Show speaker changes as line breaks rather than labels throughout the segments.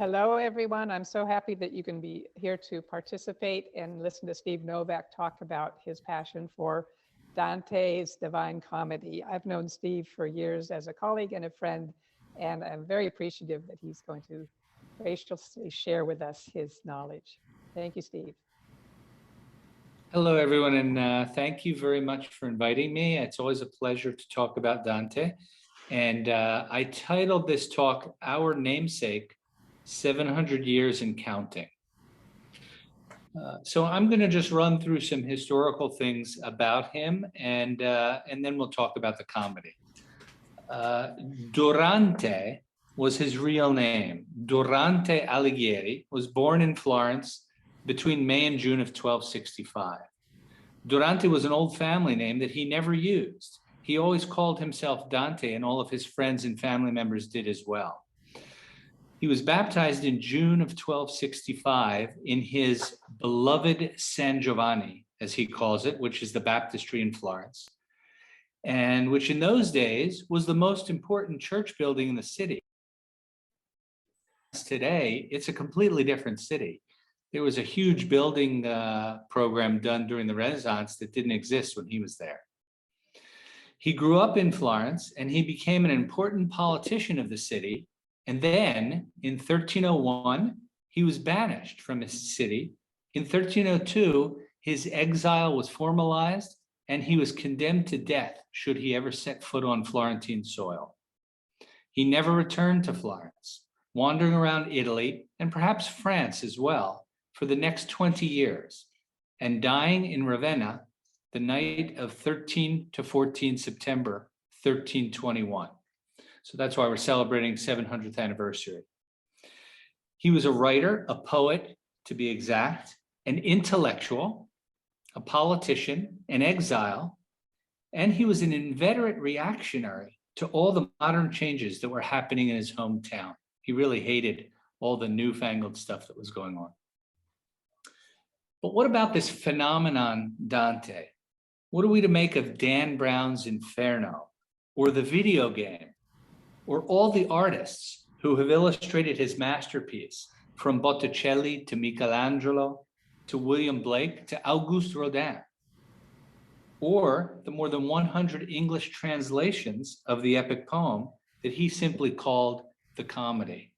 Hello, everyone. I'm so happy that you can be here to participate and listen to Steve Novek talk about his passion for Dante's Divine Comedy. I've known Steve for years as a colleague and a friend, and I'm very appreciative that he's going to graciously share with us his knowledge. Thank you, Steve.
Hello, everyone, and thank you very much for inviting me. It's always a pleasure to talk about Dante. And I titled this talk, Our Namesake, 700 Years and Counting. So I'm going to just run through some historical things about him, and then we'll talk about the comedy. Durante was his real name. Durante Alighieri was born in Florence between May and June of 1265. Durante was an old family name that he never used. He always called himself Dante, and all of his friends and family members did as well. He was baptized in June of 1265 in his beloved San Giovanni, as he calls it, which is the baptistry in Florence, and which in those days was the most important church building in the city. Today, it's a completely different city. There was a huge building program done during the Renaissance that didn't exist when he was there. He grew up in Florence, and he became an important politician of the city. And then in 1301, he was banished from his city. In 1302, his exile was formalized, and he was condemned to death should he ever set foot on Florentine soil. He never returned to Florence, wandering around Italy and perhaps France as well for the next 20 years, and dying in Ravenna the night of 13 to 14 September, 1321. So that's why we're celebrating 700th anniversary. He was a writer, a poet, to be exact, an intellectual, a politician, an exile, and he was an inveterate reactionary to all the modern changes that were happening in his hometown. He really hated all the newfangled stuff that was going on. But what about this phenomenon, Dante? What are we to make of Dan Brown's Inferno, or the video game, or all the artists who have illustrated his masterpiece, from Botticelli to Michelangelo, to William Blake, to Auguste Rodin, or the more than 100 English translations of the epic poem that he simply called the comedy?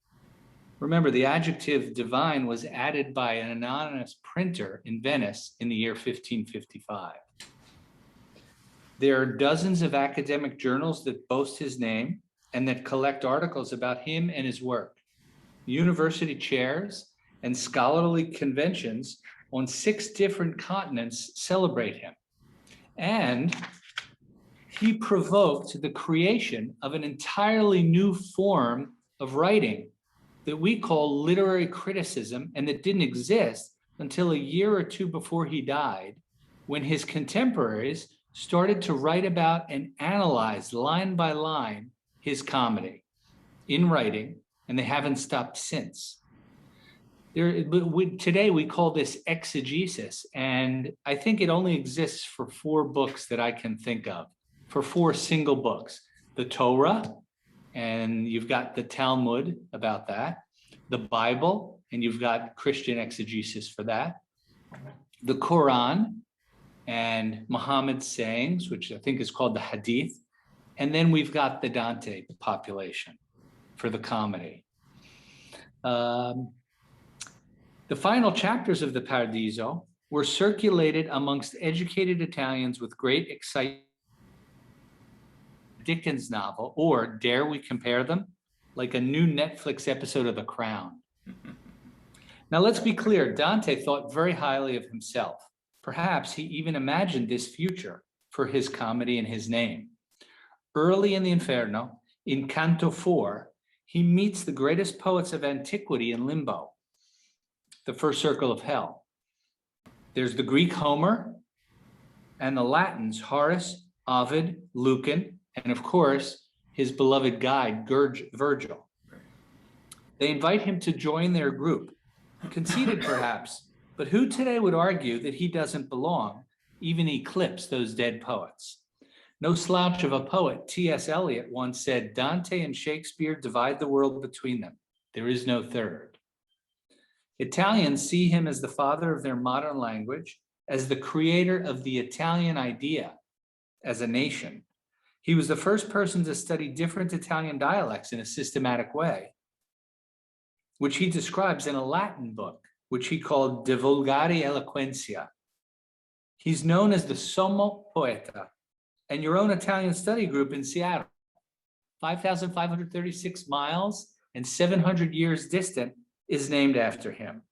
Remember, the adjective divine was added by an anonymous printer in Venice in the year 1555. There are dozens of academic journals that boast his name and that collect articles about him and his work. University chairs and scholarly conventions on 6 different continents celebrate him. And he provoked the creation of an entirely new form of writing that we call literary criticism, and that didn't exist until a year or two before he died, when his contemporaries started to write about and analyze line by line his comedy in writing, and they haven't stopped since. Today we call this exegesis, and I think it only exists for 4 books that I can think of, for 4 single books. The Torah, and you've got the Talmud about that, the Bible, and you've got Christian exegesis for that, the Quran, and Muhammad's sayings, which I think is called the Hadith, and then we've got the Dante population for the comedy. The final chapters of the Paradiso were circulated amongst educated Italians with great excitement. Dickens novel, or dare we compare them, like a new Netflix episode of The Crown. Now let's be clear, Dante thought very highly of himself. Perhaps he even imagined this future for his comedy and his name. Early in the Inferno, in Canto 4, he meets the greatest poets of antiquity in limbo, the first circle of hell. There's the Greek Homer and the Latins Horace, Ovid, Lucan, and of course, his beloved guide, Virgil. They invite him to join their group, conceited perhaps, but who today would argue that he doesn't belong, even eclipse those dead poets? No slouch of a poet, T.S. Eliot once said, Dante and Shakespeare divide the world between them. There is no third. Italians see him as the father of their modern language, as the creator of the Italian idea as a nation. He was the first person to study different Italian dialects in a systematic way, which he describes in a Latin book, which he called De Vulgari Eloquentia. He's known as the Sommo Poeta, and your own Italian study group in Seattle, 5,536 miles and 700 years distant, is named after him,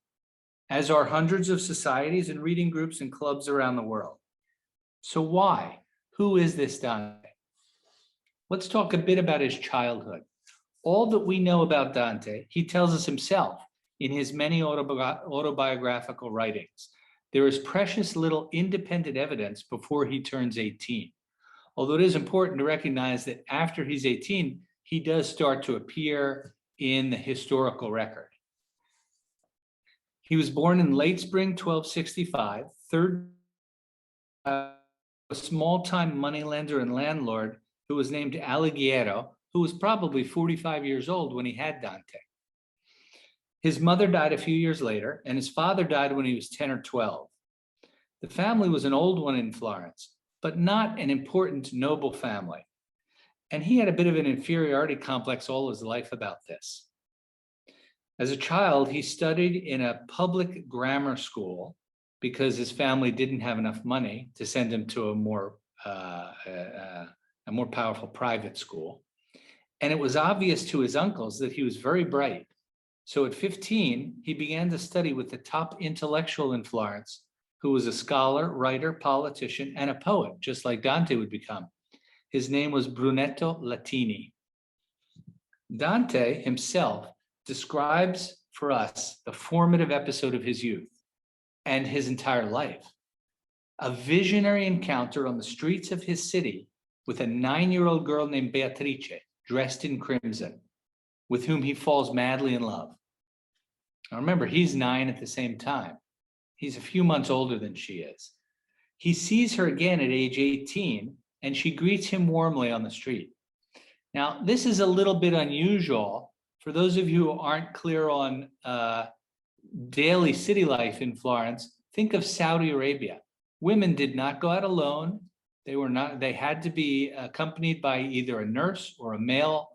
as are hundreds of societies and reading groups and clubs around the world. So why? Who is this Dante? Let's talk a bit about his childhood. All that we know about Dante, he tells us himself in his many autobiographical writings. There is precious little independent evidence before he turns 18. Although it is important to recognize that after he's 18, he does start to appear in the historical record. He was born in late spring 1265, a small-time moneylender and landlord who was named Alighiero, who was probably 45 years old when he had Dante. His mother died a few years later, and his father died when he was 10 or 12. The family was an old one in Florence, but not an important noble family. And he had a bit of an inferiority complex all his life about this. As a child, he studied in a public grammar school because his family didn't have enough money to send him to a more powerful private school. And it was obvious to his uncles that he was very bright. So at 15, he began to study with the top intellectual in Florence, who was a scholar, writer, politician, and a poet, just like Dante would become. His name was Brunetto Latini. Dante himself describes for us the formative episode of his youth and his entire life. A visionary encounter on the streets of his city with a 9-year-old girl named Beatrice, dressed in crimson, with whom he falls madly in love. Now remember, he's 9 at the same time. He's a few months older than she is. He sees her again at age 18, and she greets him warmly on the street. Now, this is a little bit unusual. For those of you who aren't clear on daily city life in Florence, think of Saudi Arabia. Women did not go out alone. They had to be accompanied by either a nurse or a male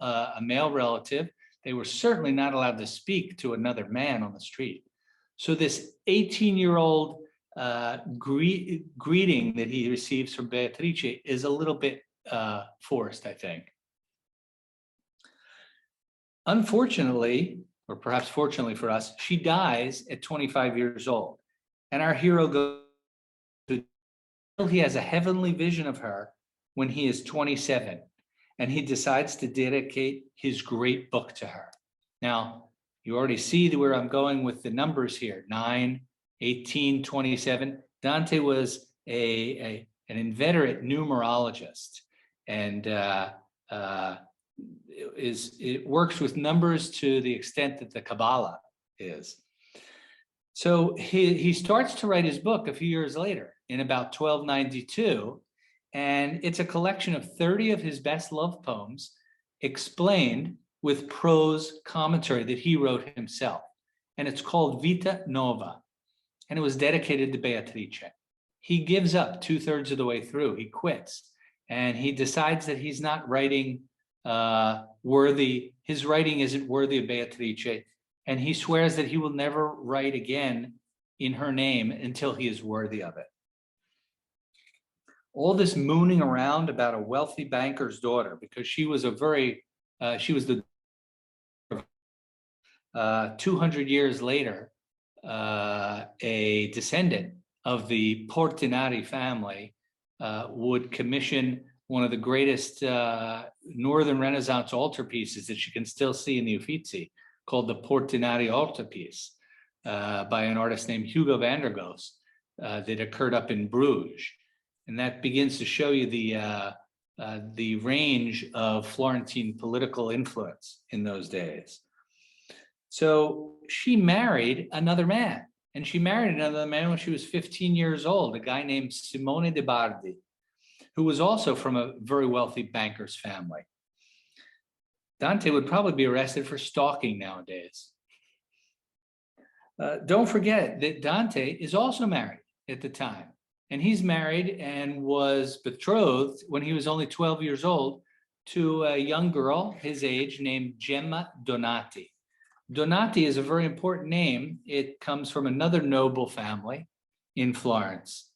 relative. They were certainly not allowed to speak to another man on the street. So this 18-year-old greeting that he receives from Beatrice is a little bit forced, I think. Unfortunately, or perhaps fortunately for us, she dies at 25 years old. And our hero goes to, he has a heavenly vision of her when he is 27, and he decides to dedicate his great book to her. Now, you already see where I'm going with the numbers here, 9, 18, 27. Dante was an inveterate numerologist, and it works with numbers to the extent that the Kabbalah is. So he starts to write his book a few years later in about 1292, and it's a collection of 30 of his best love poems explained with prose commentary that he wrote himself. And it's called Vita Nova, and it was dedicated to Beatrice. He gives up 2/3 of the way through. He quits, and he decides that he's not writing his writing isn't worthy of Beatrice, and he swears that he will never write again in her name until he is worthy of it. All this mooning around about a wealthy banker's daughter, because she was the 200 years later, a descendant of the Portinari family would commission one of the greatest Northern Renaissance altarpieces that you can still see in the Uffizi, called the Portinari altarpiece by an artist named Hugo van der Goes that occurred up in Bruges. And that begins to show you the range of Florentine political influence in those days. So she married another man, and she married another man when she was 15 years old, a guy named Simone de Bardi, who was also from a very wealthy banker's family. Dante would probably be arrested for stalking nowadays. Don't forget that Dante is also married at the time. And he's married and was betrothed when he was only 12 years old to a young girl his age named Gemma Donati. Donati is a very important name. It comes from another noble family in Florence.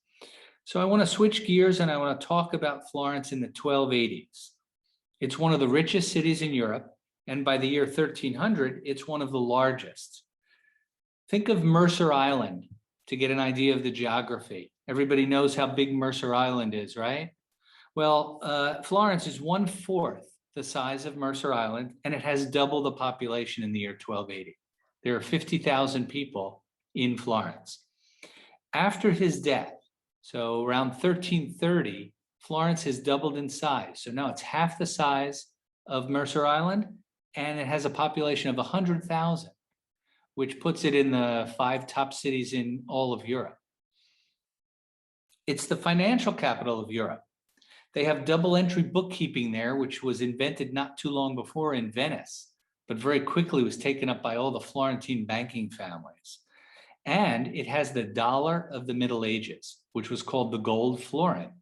So I want to switch gears and I want to talk about Florence in the 1280s. It's one of the richest cities in Europe, and by the year 1300, it's one of the largest. Think of Mercer Island to get an idea of the geography. Everybody knows how big Mercer Island is, right? Well, Florence is 1/4 the size of Mercer Island, and it has double the population in the year 1280. There are 50,000 people in Florence. After his death, so around 1330, Florence has doubled in size. So now it's half the size of Mercer Island, and it has a population of 100,000, which puts it in the 5 top cities in all of Europe. It's the financial capital of Europe. They have double entry bookkeeping there, which was invented not too long before in Venice, but very quickly was taken up by all the Florentine banking families. And it has the dollar of the Middle Ages, which was called the gold florin.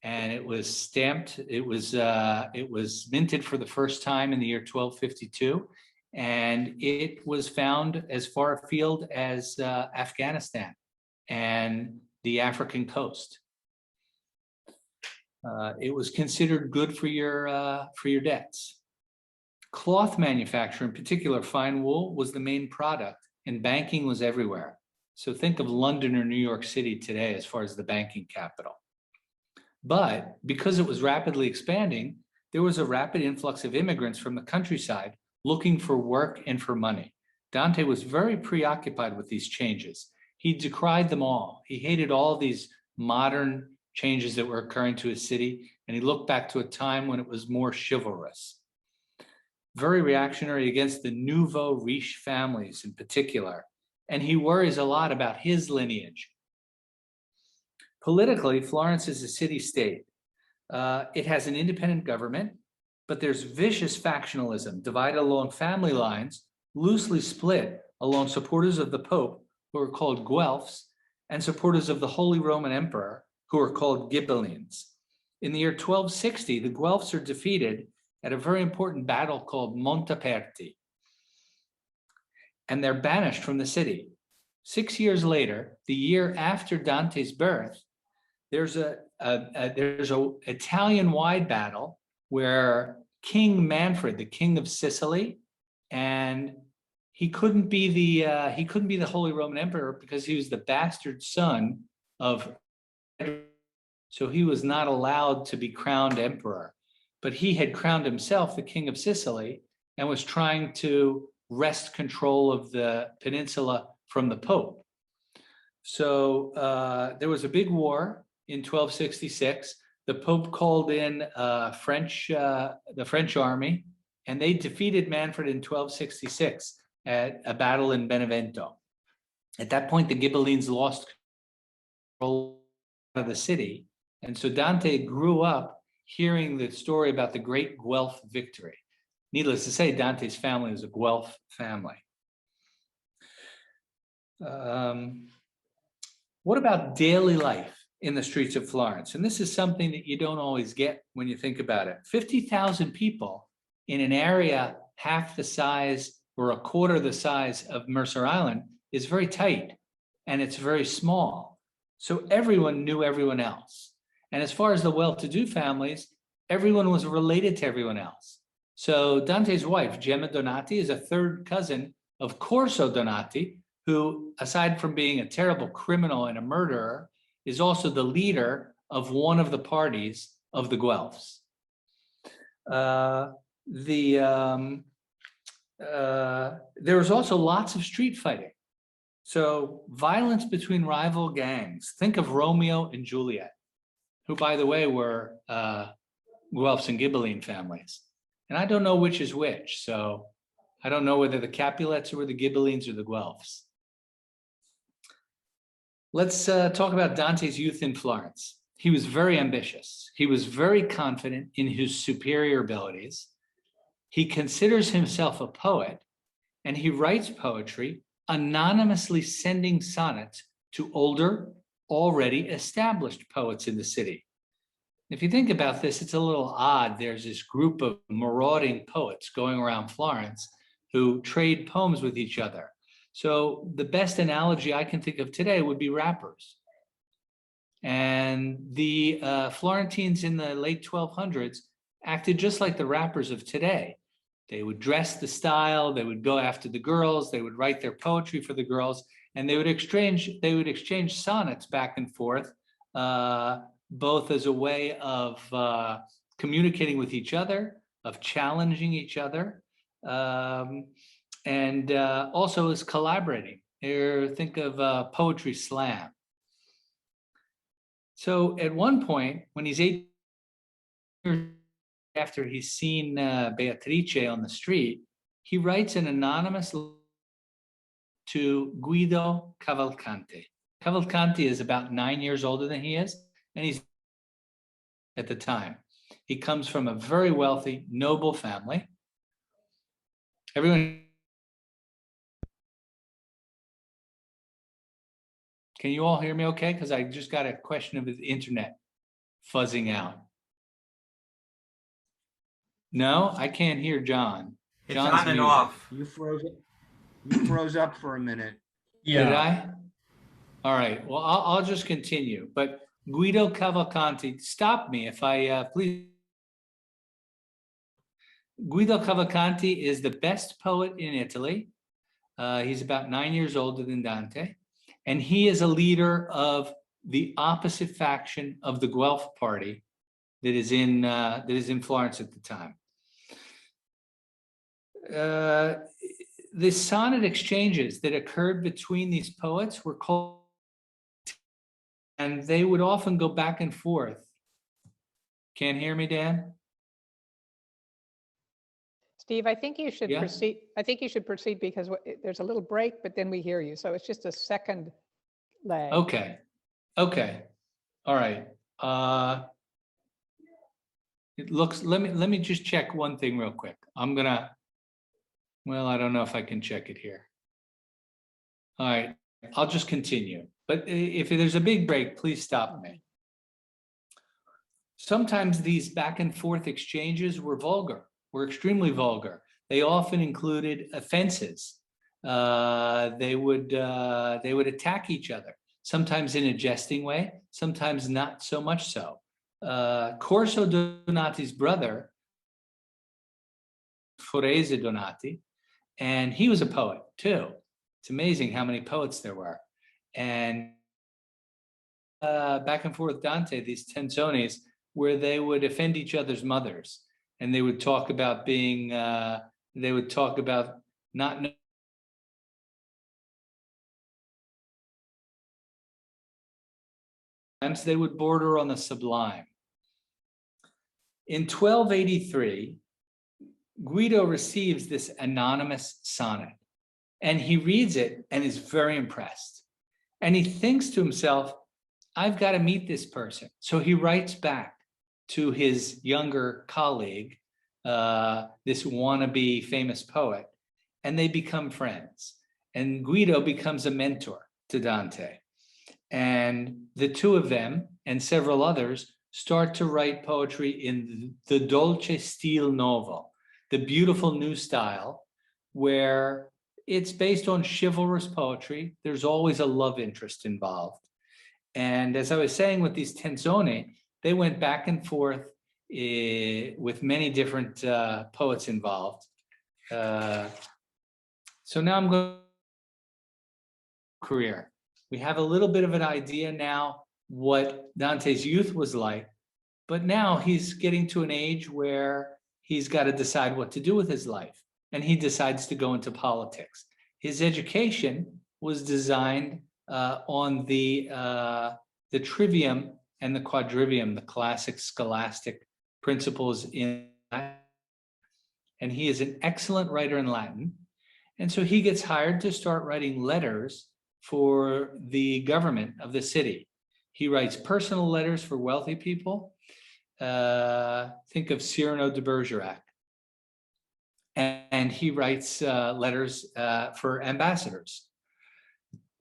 And it was stamped, it was minted for the first time in the year 1252. And it was found as far afield as Afghanistan and the African coast. It was considered good for your debts. Cloth manufacture, in particular fine wool, was the main product, and banking was everywhere. So think of London or New York City today as far as the banking capital. But because it was rapidly expanding, there was a rapid influx of immigrants from the countryside looking for work and for money. Dante was very preoccupied with these changes. He decried them all. He hated all these modern changes that were occurring to his city, and he looked back to a time when it was more chivalrous. Very reactionary against the nouveau riche families in particular, and he worries a lot about his lineage. Politically, Florence is a city-state. It has an independent government, but there's vicious factionalism divided along family lines, loosely split along supporters of the Pope, who are called Guelphs, and supporters of the Holy Roman Emperor, who are called Ghibellines. In the year 1260, the Guelphs are defeated at a very important battle called Montaperti, and they're banished from the city. 6 years later, the year after Dante's birth, there's a Italian-wide battle where King Manfred, the king of Sicily, and he couldn't be the Holy Roman Emperor because he was the bastard son of, so he was not allowed to be crowned emperor. But he had crowned himself the king of Sicily and was trying to wrest control of the peninsula from the Pope. So there was a big war in 1266. The Pope called in the French army, and they defeated Manfred in 1266 at a battle in Benevento. At that point, the Ghibellines lost control of the city. And so Dante grew up hearing the story about the great Guelph victory. Needless to say, Dante's family is a Guelph family. What about daily life in the streets of Florence? And this is something that you don't always get when you think about it. 50,000 people in an area half the size or a quarter the size of Mercer Island is very tight, and it's very small. So everyone knew everyone else. And as far as the well-to-do families, everyone was related to everyone else. So Dante's wife, Gemma Donati, is a third cousin of Corso Donati, who, aside from being a terrible criminal and a murderer, is also the leader of one of the parties of the Guelphs. There was also lots of street fighting. So violence between rival gangs. Think of Romeo and Juliet, who, by the way, were Guelphs and Ghibelline families. And I don't know which is which, so I don't know whether the Capulets were the Ghibellines or the Guelphs. Let's talk about Dante's youth in Florence. He was very ambitious. He was very confident in his superior abilities. He considers himself a poet, and he writes poetry, anonymously sending sonnets to older, already established poets in the city. If you think about this, it's a little odd. There's this group of marauding poets going around Florence who trade poems with each other. So the best analogy I can think of today would be rappers. And the Florentines in the late 1200s acted just like the rappers of today. They would dress the style, they would go after the girls, they would write their poetry for the girls, and they would exchange sonnets back and forth, both as a way of communicating with each other, of challenging each other, and also as collaborating. Here, think of poetry slam. So at one point, when he's 8 years after he's seen Beatrice on the street, he writes an anonymous to Guido Cavallante. Cavallante is about 9 years older than he is, and he's at the time. He comes from a very wealthy, noble family. Everyone, can you all hear me okay? Because I just got a question of the internet fuzzing out. No, I can't hear John.
It's
John's
on and
muted.
off.
You froze up for a minute.
Did I? All right, well, I'll just continue. But Guido Cavalcanti, stop me if I, please. Guido Cavalcanti is the best poet in Italy. He's about 9 years older than Dante. And he is a leader of the opposite faction of the Guelph party that is in Florence at the time. The sonnet exchanges that occurred between these poets were called, and they would often go back and forth. Can't hear me, Dan?
Steve, I think you should
Yeah.
proceed. I think you should proceed because there's a little break, but then we hear you. So it's just a second lag.
Okay. All right. It looks, let me just check one thing real quick. Well, I don't know if I can check it here. All right, I'll just continue. But if there's a big break, please stop me. Sometimes these back and forth exchanges were extremely vulgar. They often included offenses. They would attack each other, sometimes in a jesting way, sometimes not so much so. Corso Donati's brother, Forese Donati, and he was a poet too. It's amazing how many poets there were. And back and forth Dante, these tenzones, where they would offend each other's mothers. And they would talk about being, they would talk about not knowing. Sometimes they would border on the sublime. In 1283, Guido receives this anonymous sonnet, and he reads it and is very impressed. And he thinks to himself, I've got to meet this person. So he writes back to his younger colleague, this wannabe famous poet, and they become friends. And Guido becomes a mentor to Dante. And the two of them and several others start to write poetry in the dolce stile novo, the beautiful new style, where it's based on chivalrous poetry. There's always a love interest involved. And as I was saying with these tenzoni, they went back and forth with many different poets involved. So now I'm going to career. We have a little bit of an idea now what Dante's youth was like, but now he's getting to an age where he's got to decide what to do with his life, and he decides to go into politics. His education was designed on the trivium and the quadrivium, the classic scholastic principles in Latin. And he is an excellent writer in Latin. And so he gets hired to start writing letters for the government of the city. He writes personal letters for wealthy people. Think of Cyrano de Bergerac. and he writes letters for ambassadors.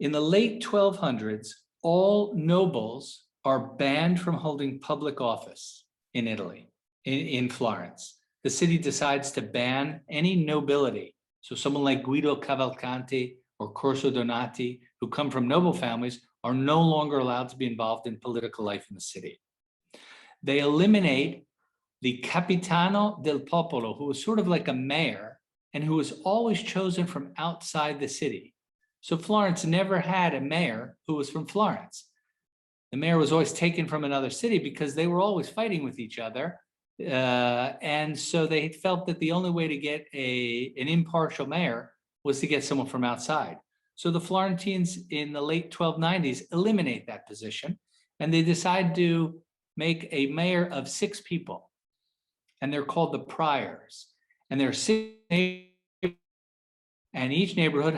In the late 1200s, all nobles are banned from holding public office in Italy, in Florence. The city decides to ban any nobility. So someone like Guido Cavalcanti or Corso Donati, who come from noble families, are no longer allowed to be involved in political life in the city. They eliminate the Capitano del Popolo, who was sort of like a mayor and who was always chosen from outside the city. So Florence never had a mayor who was from Florence. The mayor was always taken from another city because they were always fighting with each other. And so they felt that the only way to get an impartial mayor was to get someone from outside. So the Florentines in the late 1290s eliminate that position, and they decide to make a mayor of 6 people. And they're called the priors. And there are 6, and each neighborhood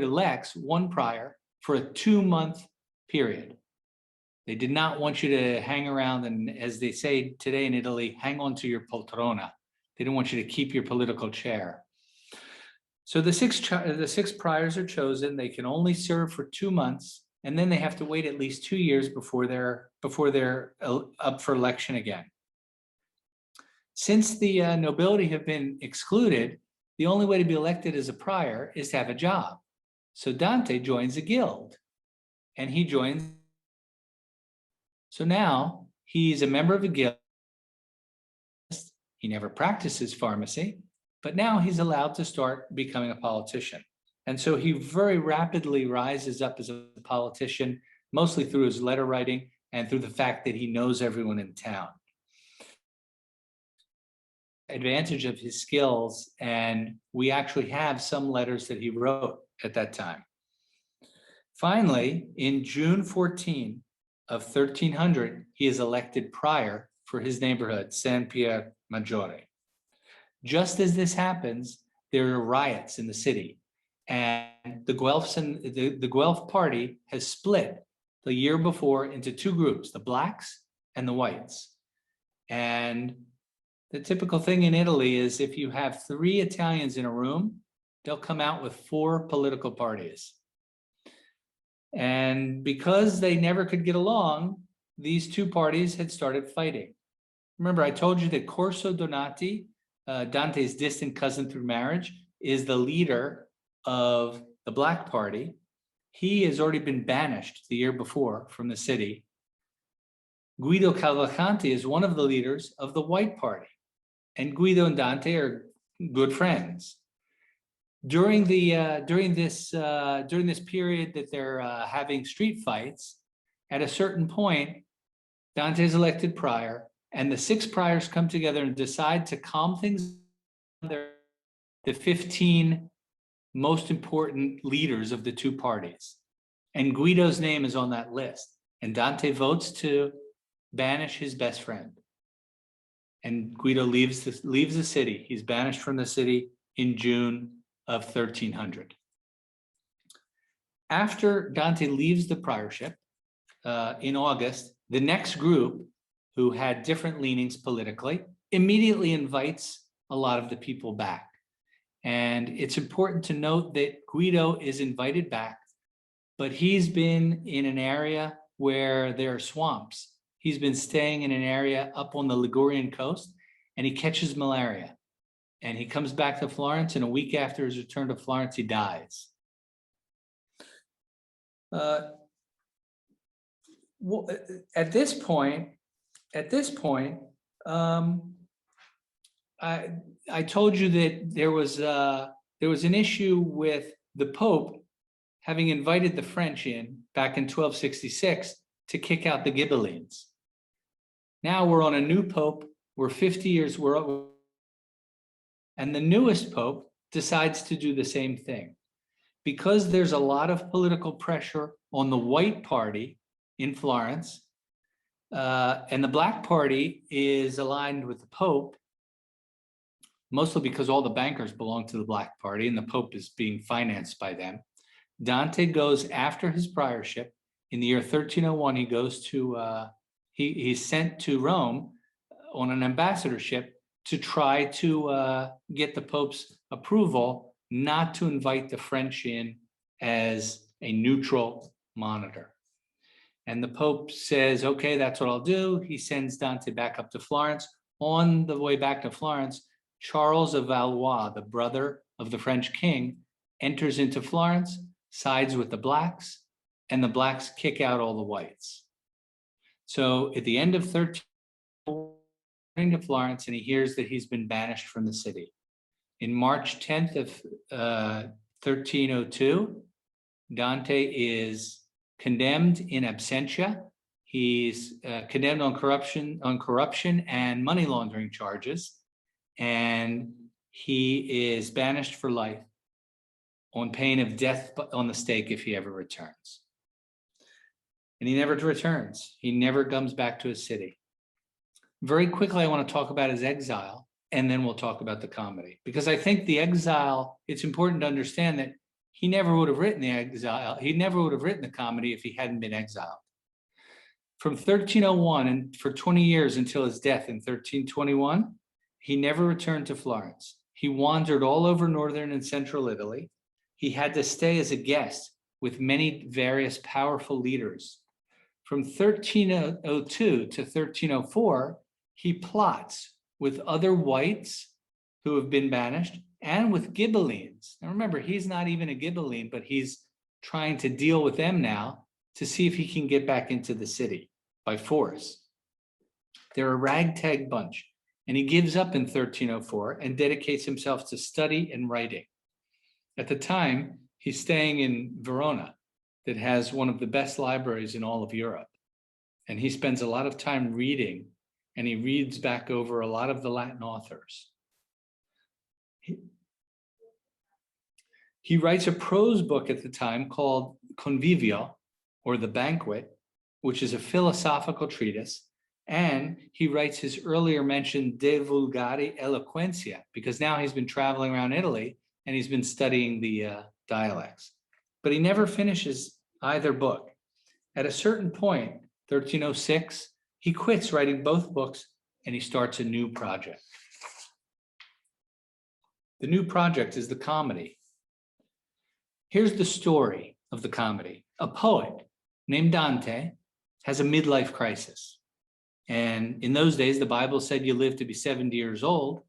elects one prior for a 2-month period. They did not want you to hang around and, as they say today in Italy, hang on to your poltrona. They didn't want you to keep your political chair. So the 6 priors are chosen. They can only serve for 2 months, and then they have to wait at least 2 years before they're up for election again. Since the nobility have been excluded, the only way to be elected as a prior is to have a job. So Dante joins a guild, and he joins. So now he's a member of a guild. He never practices pharmacy, but now he's allowed to start becoming a politician. And so he very rapidly rises up as a politician, mostly through his letter writing and through the fact that he knows everyone in town. Advantage of his skills, and we actually have some letters that he wrote at that time. Finally, in June 14 of 1300, he is elected prior for his neighborhood, San Pier Maggiore. Just as this happens, there are riots in the city, and the Guelphs and the Guelph party has split the year before into 2 groups, the blacks and the whites. And the typical thing in Italy is if you have 3 Italians in a room, they'll come out with 4 political parties. And because they never could get along, these 2 parties had started fighting. Remember, I told you that Corso Donati, Dante's distant cousin through marriage, is the leader of the Black Party. He has already been banished the year before from the city. Guido Cavalcanti is one of the leaders of the White Party, and Guido and Dante are good friends. During this period that they're having street fights, at a certain point, Dante is elected prior, and the 6 priors come together and decide to calm things down. The 15 most important leaders of the 2 parties, and Guido's name is on that list. And Dante votes to banish his best friend, and Guido leaves the city. He's banished from the city in June of 1300. After Dante leaves the priorship in August, the next group, who had different leanings politically, immediately invites a lot of the people back. And it's important to note that Guido is invited back, but he's been in an area where there are swamps. He's been staying in an area up on the Ligurian coast, and he catches malaria. And he comes back to Florence, and a week after his return to Florence, he dies. At this point, I told you that there was an issue with the Pope having invited the French in back in 1266 to kick out the Ghibellines. Now we're on a new Pope. We're 50 years. And the newest Pope decides to do the same thing. Because there's a lot of political pressure on the White Party in Florence, and the Black Party is aligned with the Pope, mostly because all the bankers belong to the Black Party and the Pope is being financed by them. Dante goes after his priorship. In the year 1301, he goes to, he's sent to Rome on an ambassadorship to try to get the Pope's approval not to invite the French in as a neutral monitor. And the Pope says, okay, that's what I'll do. He sends Dante back up to Florence. On the way back to Florence, Charles of Valois, the brother of the French king, enters into Florence, sides with the blacks, and the blacks kick out all the whites. So at the end of 13, to Florence, and he hears that he's been banished from the city. In March 10th of 1302, Dante is condemned in absentia. He's condemned on corruption and money laundering charges, and he is banished for life on pain of death on the stake if he ever returns. And he never returns. He never comes back to his city. Very quickly, I want to talk about his exile, and then we'll talk about the comedy. Because I think the exile, it's important to understand that he never would have written the exile. He never would have written the comedy if he hadn't been exiled. From 1301 and for 20 years until his death in 1321, he never returned to Florence. He wandered all over northern and central Italy. He had to stay as a guest with many various powerful leaders. From 1302 to 1304, he plots with other whites who have been banished and with Ghibellines. Now remember, he's not even a Ghibelline, but he's trying to deal with them now to see if he can get back into the city by force. They're a ragtag bunch, and he gives up in 1304 and dedicates himself to study and writing. At the time, he's staying in Verona, that has one of the best libraries in all of Europe. And he spends a lot of time reading, and he reads back over a lot of the Latin authors. He writes a prose book at the time called Convivio, or The Banquet, which is a philosophical treatise. And he writes his earlier mentioned De Vulgari Eloquentia, because now he's been traveling around Italy and he's been studying the dialects. But he never finishes either book. At a certain point, 1306, he quits writing both books and he starts a new project. The new project is the comedy. Here's the story of the comedy. A poet named Dante has a midlife crisis. And in those days, the Bible said you live to be 70 years old.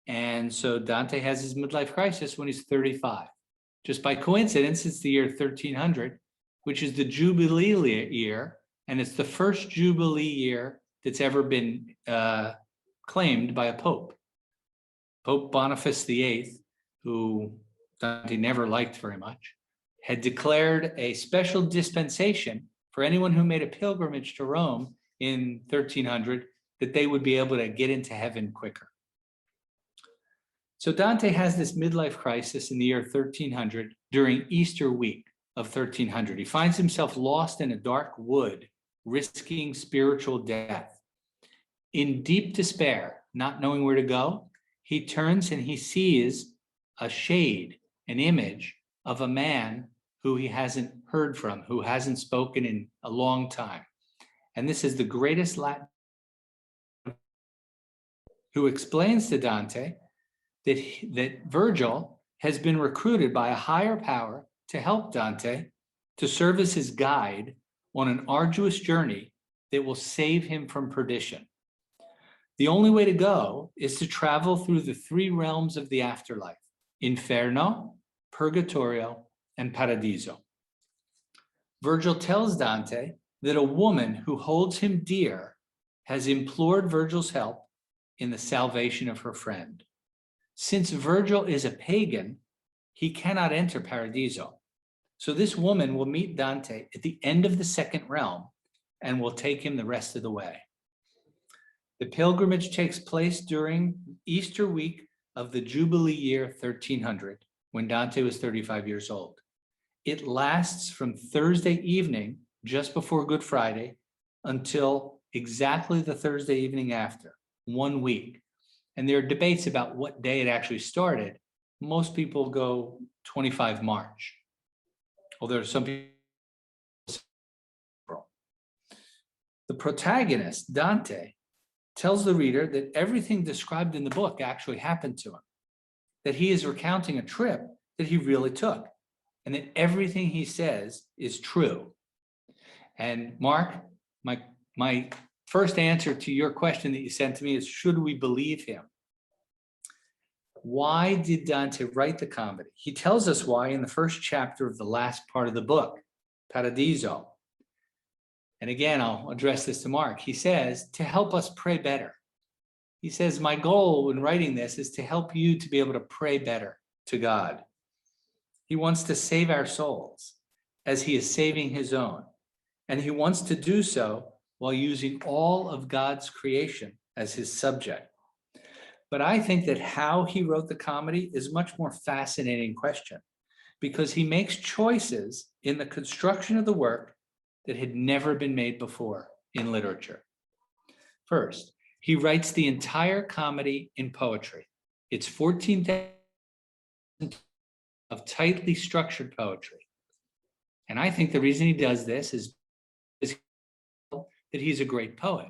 And so Dante has his midlife crisis when he's 35. Just by coincidence, it's the year 1300, which is the Jubilee year. And it's the first Jubilee year that's ever been claimed by a pope. Pope Boniface VIII, who Dante never liked very much, had declared a special dispensation for anyone who made a pilgrimage to Rome in 1300, that they would be able to get into heaven quicker. So Dante has this midlife crisis in the year 1300 during Easter week of 1300. He finds himself lost in a dark wood, risking spiritual death. In deep despair, not knowing where to go, he turns and he sees a shade, an image of a man who he hasn't heard from, who hasn't spoken in a long time. And this is the greatest Latin, who explains to Dante that Virgil has been recruited by a higher power to help Dante to serve as his guide on an arduous journey that will save him from perdition. The only way to go is to travel through the three realms of the afterlife: Inferno, Purgatorio, and Paradiso. Virgil tells Dante that a woman who holds him dear has implored Virgil's help in the salvation of her friend. Since Virgil is a pagan, he cannot enter Paradiso. So this woman will meet Dante at the end of the second realm and will take him the rest of the way. The pilgrimage takes place during Easter week of the Jubilee year 1300, when Dante was 35 years old. It lasts from Thursday evening, just before Good Friday, until exactly the Thursday evening after, 1 week. And there are debates about what day it actually started. Most people go 25 March, although some people. The protagonist, Dante, tells the reader that everything described in the book actually happened to him, that he is recounting a trip that he really took, and that everything he says is true. And Mark, my first answer to your question that you sent to me is, should we believe him? Why did Dante write the comedy? He tells us why in the first chapter of the last part of the book, Paradiso. And again, I'll address this to Mark. He says, to help us pray better. He says, my goal in writing this is to help you to be able to pray better to God. He wants to save our souls as he is saving his own. And he wants to do so while using all of God's creation as his subject. But I think that how he wrote the comedy is a much more fascinating question, because he makes choices in the construction of the work that had never been made before in literature. First, he writes the entire comedy in poetry. It's 14,000 of tightly structured poetry. And I think the reason he does this is that he's a great poet.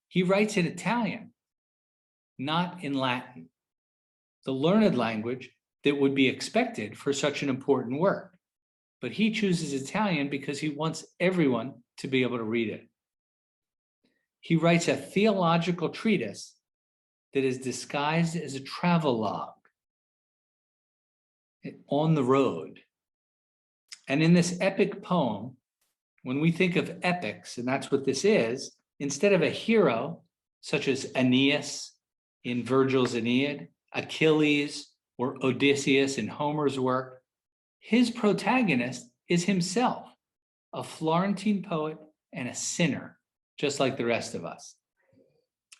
He writes in Italian, not in Latin, the learned language that would be expected for such an important work. But he chooses Italian because he wants everyone to be able to read it. He writes a theological treatise that is disguised as a travelogue on the road. And in this epic poem, when we think of epics, and that's what this is, instead of a hero such as Aeneas in Virgil's Aeneid, Achilles or Odysseus in Homer's work, his protagonist is himself, a Florentine poet and a sinner, just like the rest of us.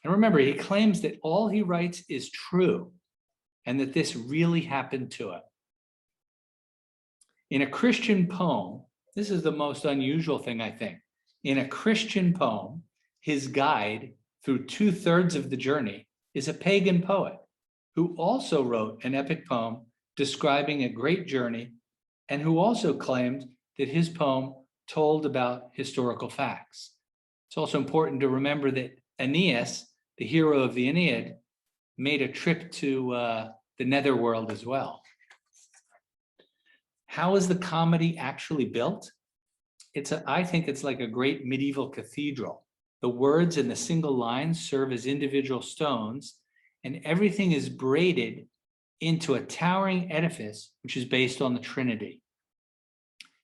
And remember, he claims that all he writes is true and that this really happened to him. In a Christian poem, this is the most unusual thing, I think. In a Christian poem, his guide through 2/3 of the journey is a pagan poet who also wrote an epic poem describing a great journey and who also claimed that his poem told about historical facts. It's also important to remember that Aeneas, the hero of the Aeneid, made a trip to the netherworld as well. How is the comedy actually built? I think it's like a great medieval cathedral. The words in the single lines serve as individual stones, and everything is braided into a towering edifice, which is based on the Trinity.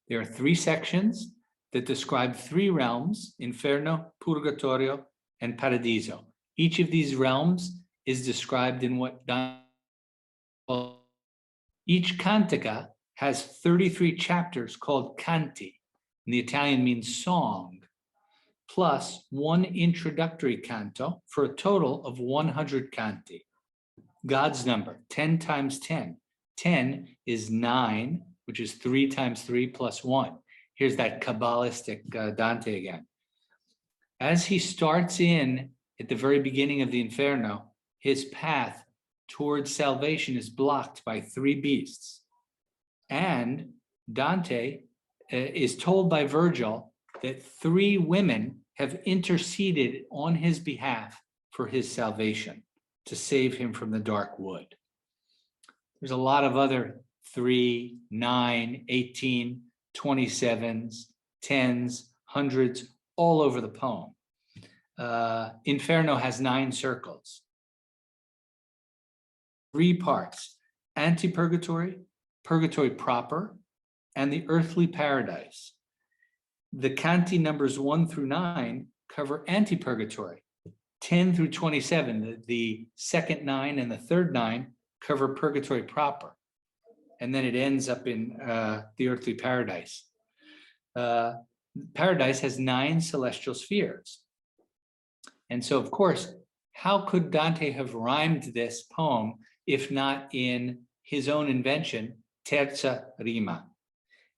There are 3 sections that describe 3 realms: Inferno, Purgatorio, and Paradiso. Each of these realms is described in what each cantica has 33 chapters called canti, and the Italian means song, plus 1 introductory canto for a total of 100 canti. God's number, 10 times 10. 10 is 9, which is 3 times 3 plus 1. Here's that Kabbalistic Dante again. As he starts in at the very beginning of the Inferno, his path towards salvation is blocked by 3 beasts. And Dante is told by Virgil that 3 women have interceded on his behalf for his salvation, to save him from the dark wood. There's a lot of other 3, 9, 18, 27s, 10s, 100s, all over the poem. Inferno has 9 circles. 3 parts: anti-purgatory, purgatory proper, and the earthly paradise. The canti numbers 1 through 9 cover anti-purgatory. 10 through 27, the second 9 and the third 9 cover purgatory proper. And then it ends up in the earthly paradise. Paradise has 9 celestial spheres. And so, of course, how could Dante have rhymed this poem if not in his own invention, terza rima?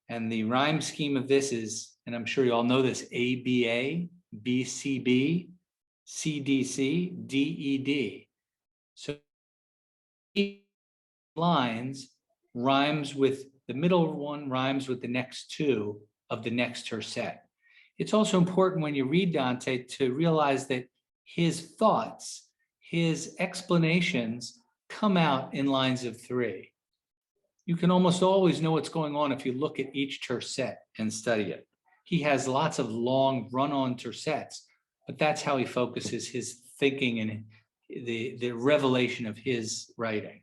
And the rhyme scheme of this is, and I'm sure you all know this, ABA, BCB, CDC, DED. So each lines rhymes with, the middle one rhymes with the next 2 of the next tercet. It's also important when you read Dante to realize that his thoughts, his explanations come out in lines of 3. You can almost always know what's going on if you look at each tercet and study it. He has lots of long run-on tercets, but that's how he focuses his thinking and the revelation of his writing.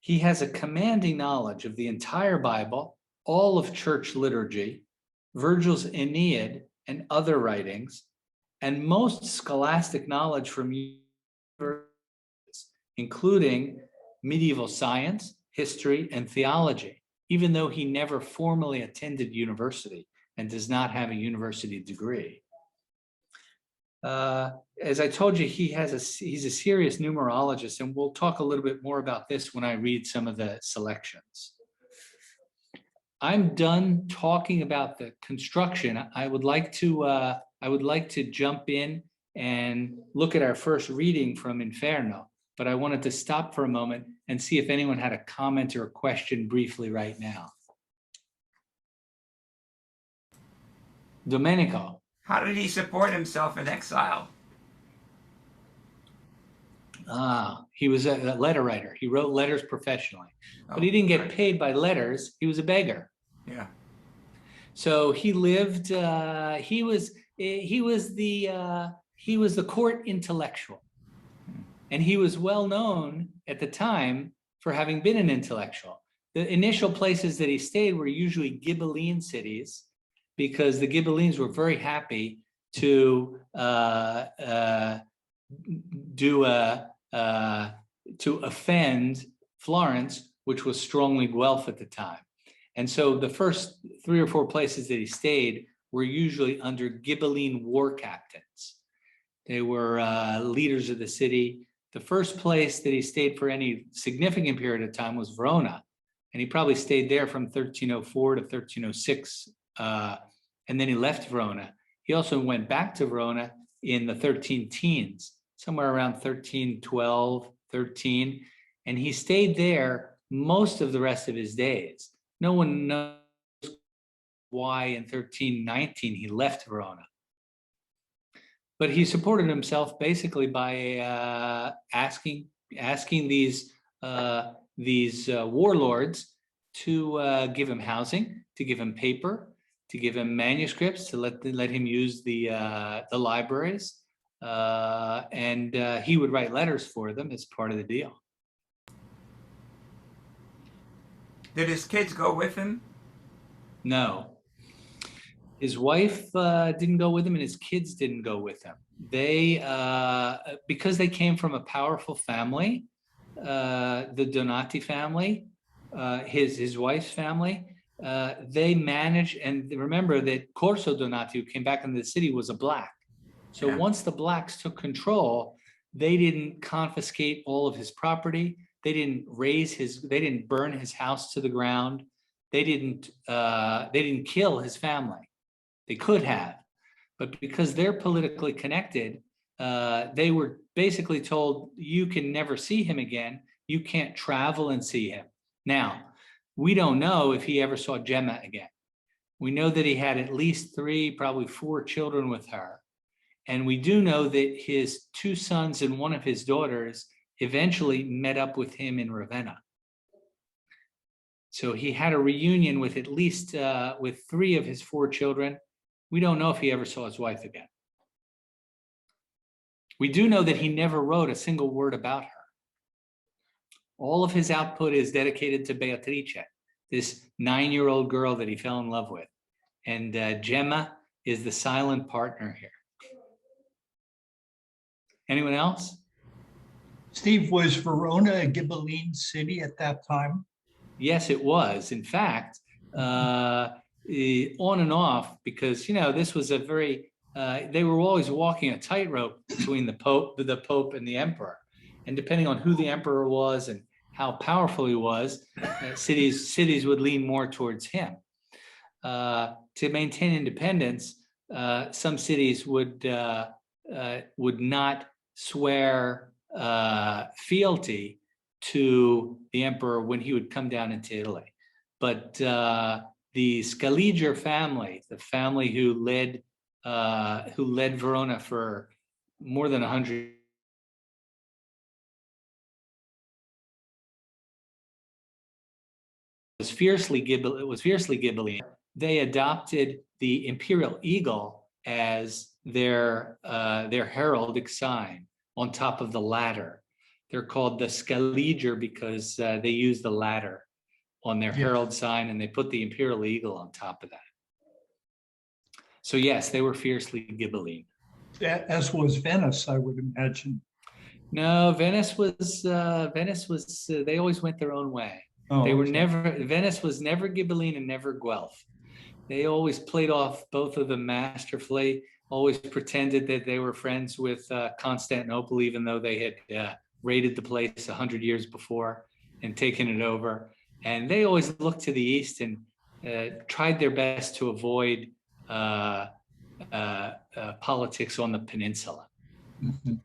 He has a commanding knowledge of the entire Bible, all of church liturgy, Virgil's Aeneid and other writings, and most scholastic knowledge from including medieval science, history, and theology, even though he never formally attended university and does not have a university degree. As I told you, he's a serious numerologist, and we'll talk a little bit more about this when I read some of the selections. I'm done talking about the construction. I would like to jump in and look at our first reading from Inferno, but I wanted to stop for a moment and see if anyone had a comment or a question briefly right now. Domenico.
How did he support himself in exile?
He was a letter writer. He wrote letters professionally, but he didn't get paid by letters. He was a beggar.
Yeah.
So he lived. He was the court intellectual, and he was well known at the time for having been an intellectual. The initial places that he stayed were usually Ghibelline cities, because the Ghibellines were very happy to offend Florence, which was strongly Guelph at the time. And so the first 3 or 4 places that he stayed were usually under Ghibelline war captains. They were leaders of the city. The first place that he stayed for any significant period of time was Verona, and he probably stayed there from 1304 to 1306. And then he left Verona. He also went back to Verona in the 13 teens, somewhere around 1312, 13, and he stayed there most of the rest of his days. No one knows why in 1319 he left Verona. But he supported himself basically by asking these warlords to give him housing, to give him paper, to give him manuscripts, to let him use the libraries, and he would write letters for them as part of the deal.
Did his kids go with him?
No. His wife didn't go with him, and his kids didn't go with him. They, because they came from a powerful family, the Donati family, his wife's family, they managed, and remember that Corso Donati, who came back into the city, was a black. So once the blacks took control, they didn't confiscate all of his property. They didn't they didn't burn his house to the ground. They didn't kill his family. They could have, but because they're politically connected, they were basically told, you can never see him again. You can't travel and see him. Now, we don't know if he ever saw Gemma again. We know that he had at least 3, probably 4 children with her. And we do know that his 2 sons and one of his daughters eventually met up with him in Ravenna. So he had a reunion with at least with 3 of his 4 children. We don't know if he ever saw his wife again. We do know that he never wrote a single word about her. All of his output is dedicated to Beatrice, this 9-year-old girl that he fell in love with. And Gemma is the silent partner here. Anyone else?
Steve, was Verona a Ghibelline city at that time?
Yes, it was. In fact, on and off, because, you know, this was a very, they were always walking a tightrope between the Pope and the Emperor. And depending on who the Emperor was and how powerful he was, cities would lean more towards him. To maintain independence, some cities would not swear fealty to the emperor when he would come down into Italy. But the Scalliger family, the family who led Verona for more than 100 it was fiercely Ghibelline. They adopted the imperial eagle as their heraldic sign on top of the ladder. They're called the Scalliger because they use the ladder on their herald sign, and they put the imperial eagle on top of that. So yes, they were fiercely Ghibelline.
As was Venice, I would imagine.
No, Venice was they always went their own way.
Oh,
They were
okay.
Venice was never Ghibelline and never Guelph. They always played off both of them masterfully, always pretended that they were friends with Constantinople, even though they had raided the place 100 years before and taken it over. And they always looked to the east and tried their best to avoid politics on the peninsula.
Mhm.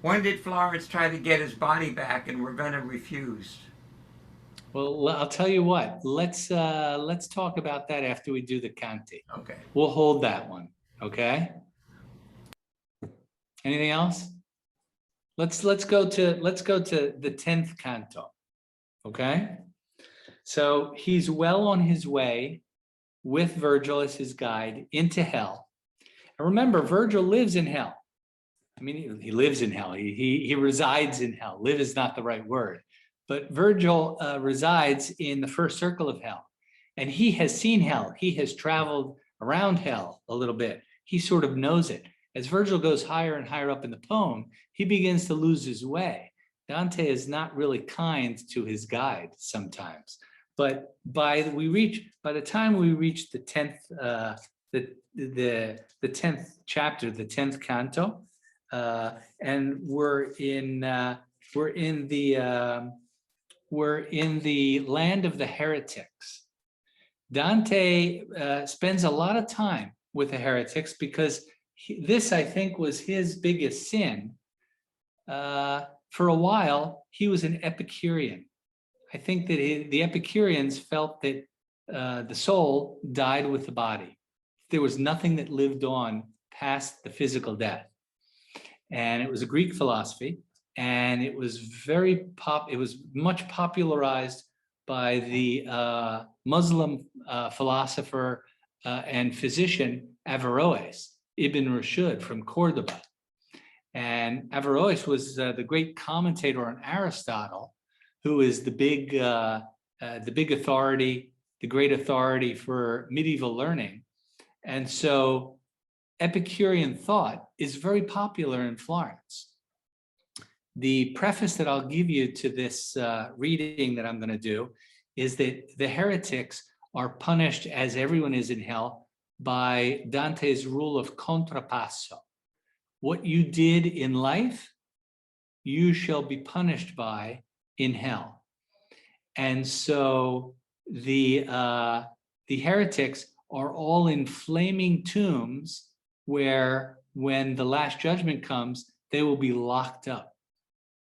When did Florence try to get his body back and Ravenna refused?
Well, I'll tell you what. Let's talk about that after we do the Canti.
Okay.
We'll hold that one. Okay. Anything else? Let's go to the 10th canto. Okay. So he's well on his way with Virgil as his guide into hell. And remember, Virgil lives in hell. I mean, he lives in hell. He resides in hell. Live is not the right word. But Virgil resides in the first circle of hell. And he has seen hell. He has traveled around hell a little bit. He sort of knows it. As Virgil goes higher and higher up in the poem, he begins to lose his way. Dante is not really kind to his guide sometimes. But by the time we reach the 10th the 10th chapter, the 10th canto, and we're in the land of the heretics. Dante spends a lot of time with the heretics because this, I think, was his biggest sin. For a while, he was an Epicurean. I think that the Epicureans felt that the soul died with the body. There was nothing that lived on past the physical death. And it was a Greek philosophy, and it was it was much popularized by the Muslim philosopher and physician Averroes, Ibn Rushd from Cordoba. And Averroes was the great commentator on Aristotle, who is the big authority, the great authority for medieval learning. And so Epicurean thought is very popular in Florence. The preface that I'll give you to this reading that I'm going to do is that the heretics are punished, as everyone is in hell, by Dante's rule of contrapasso. What you did in life, you shall be punished by in hell. And so the heretics are all in flaming tombs where, when the last judgment comes, they will be locked up.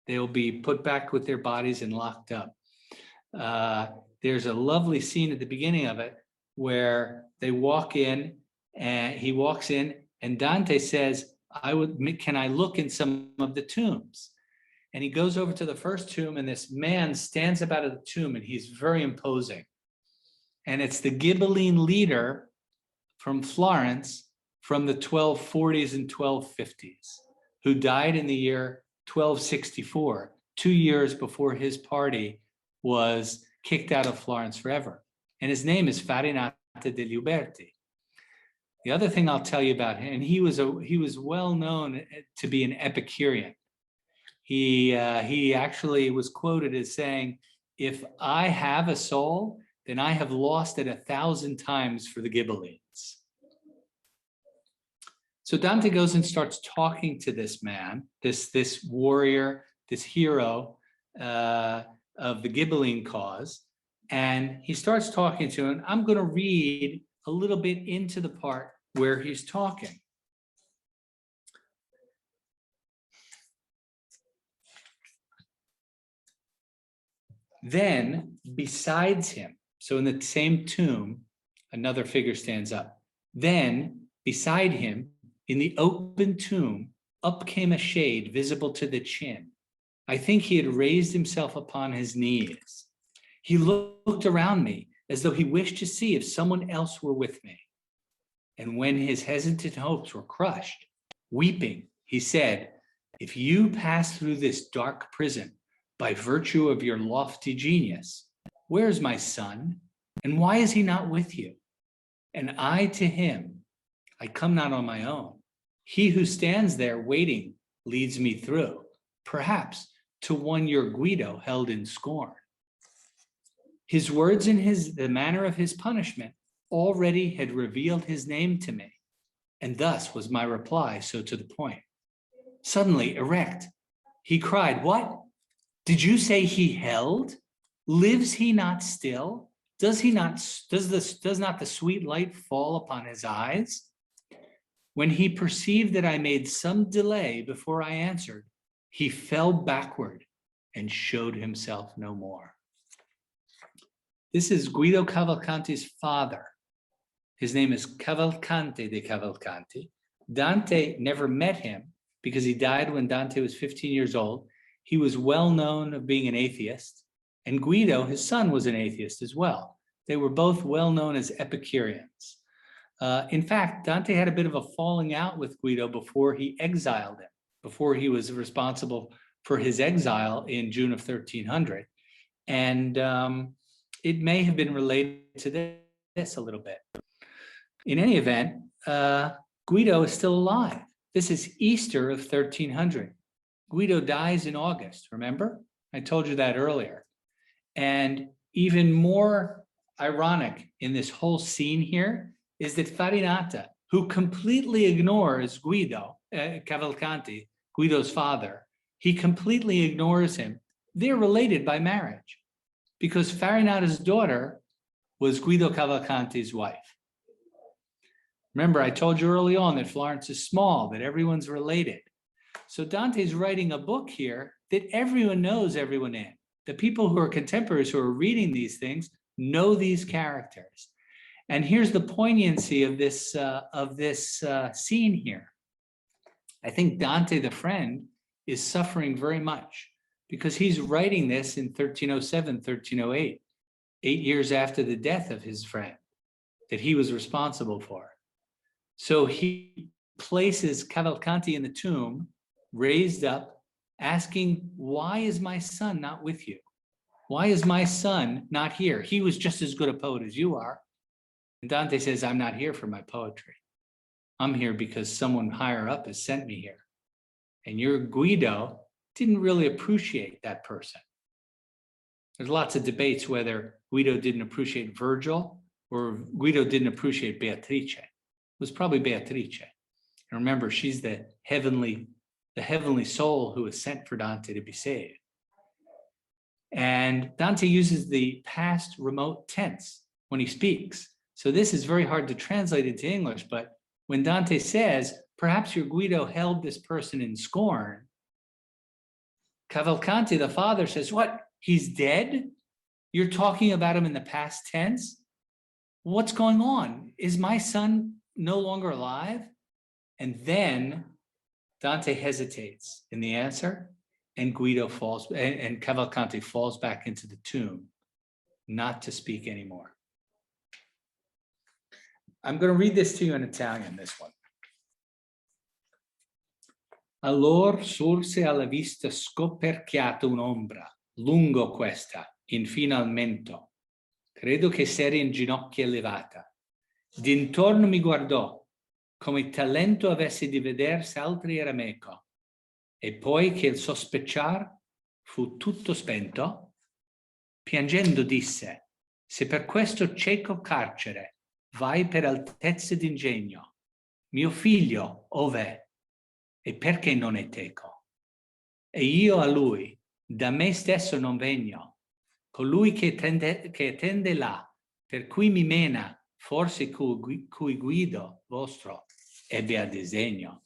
They will be put back with their bodies and locked up. There's a lovely scene at the beginning of it where they walk in, and he walks in, and Dante says, can I look in some of the tombs? And he goes over to the first tomb, and this man stands up out of the tomb, and he's very imposing. And it's the Ghibelline leader from Florence from the 1240s and 1250s, who died in the year 1264, 2 years before his party was kicked out of Florence forever. And his name is Farinata de Liberti. The other thing I'll tell you about him, and he was well known to be an Epicurean. He actually was quoted as saying, "If I have a soul, then I have lost it 1,000 times for the Ghibellines." So Dante goes and starts talking to this man, this warrior, this hero of the Ghibelline cause, and he starts talking to him. I'm going to read a little bit into the part where he's talking. Then, besides him, so in the same tomb, another figure stands up. Then, beside him, In the open tomb, up came a shade visible to the chin. I think he had raised himself upon his knees. He looked around me as though he wished to see if someone else were with me. And when his hesitant hopes were crushed, weeping, he said, if you pass through this dark prison by virtue of your lofty genius, where is my son? And why is he not with you? And I to him, I come not on my own. He who stands there waiting leads me through, perhaps to one your Guido held in scorn. His words and the manner of his punishment already had revealed his name to me, and thus was my reply so to the point. Suddenly erect, he cried, what? Did you say he held? Lives he not still? Does not the sweet light fall upon his eyes? When he perceived that I made some delay before I answered, he fell backward and showed himself no more. This is Guido Cavalcante's father. His name is Cavalcante de Cavalcanti. Dante never met him because he died when Dante was 15 years old. He was well known of being an atheist, and Guido, his son, was an atheist as well. They were both well known as Epicureans. In fact, Dante had a bit of a falling out with Guido before he exiled him, before he was responsible for his exile in June of 1300. And it may have been related to this a little bit. In any event, Guido is still alive. This is Easter of 1300. Guido dies in August, remember? I told you that earlier. And even more ironic in this whole scene here is that Farinata, who completely ignores Guido, Cavalcanti, Guido's father, he completely ignores him. They're related by marriage because Farinata's daughter was Guido Cavalcanti's wife. Remember, I told you early on that Florence is small, that everyone's related. So Dante's writing a book here that everyone knows everyone in. The people who are contemporaries who are reading these things know these characters. And here's the poignancy of this scene here. I think Dante, the friend, is suffering very much because he's writing this in 1307, 1308, 8 years after the death of his friend that he was responsible for. So he places Cavalcanti in the tomb, raised up, asking, why is my son not with you? Why is my son not here? He was just as good a poet as you are. And Dante says, I'm not here for my poetry. I'm here because someone higher up has sent me here. And your Guido didn't really appreciate that person. There's lots of debates whether Guido didn't appreciate Virgil or Guido didn't appreciate Beatrice. It was probably Beatrice. And remember, she's the heavenly soul who was sent for Dante to be saved. And Dante uses the past remote tense when he speaks. So this is very hard to translate into English, but when Dante says, perhaps your Guido held this person in scorn, Cavalcanti, the father, says, what, he's dead? You're talking about him in the past tense? What's going on? Is my son no longer alive? And then Dante hesitates in the answer, and Guido falls, and Cavalcanti falls back into the tomb, not to speak anymore. I'm going to read this to you in Italian, this one. Allor sorse alla vista scoperchiata un'ombra, lungo questa, infino al mento. Credo che s'era in ginocchia elevata. D'intorno mi guardò, come talento avesse di vedersi altri era meco. E poi che il sospechar fu tutto spento, piangendo disse, se per questo cieco carcere vai per altezze d'ingegno, mio figlio ov'è? E perché non è teco? E io a lui, da me stesso non vegno, colui che tende là, per cui mi mena, forse cui Guido vostro ebbe a disegno.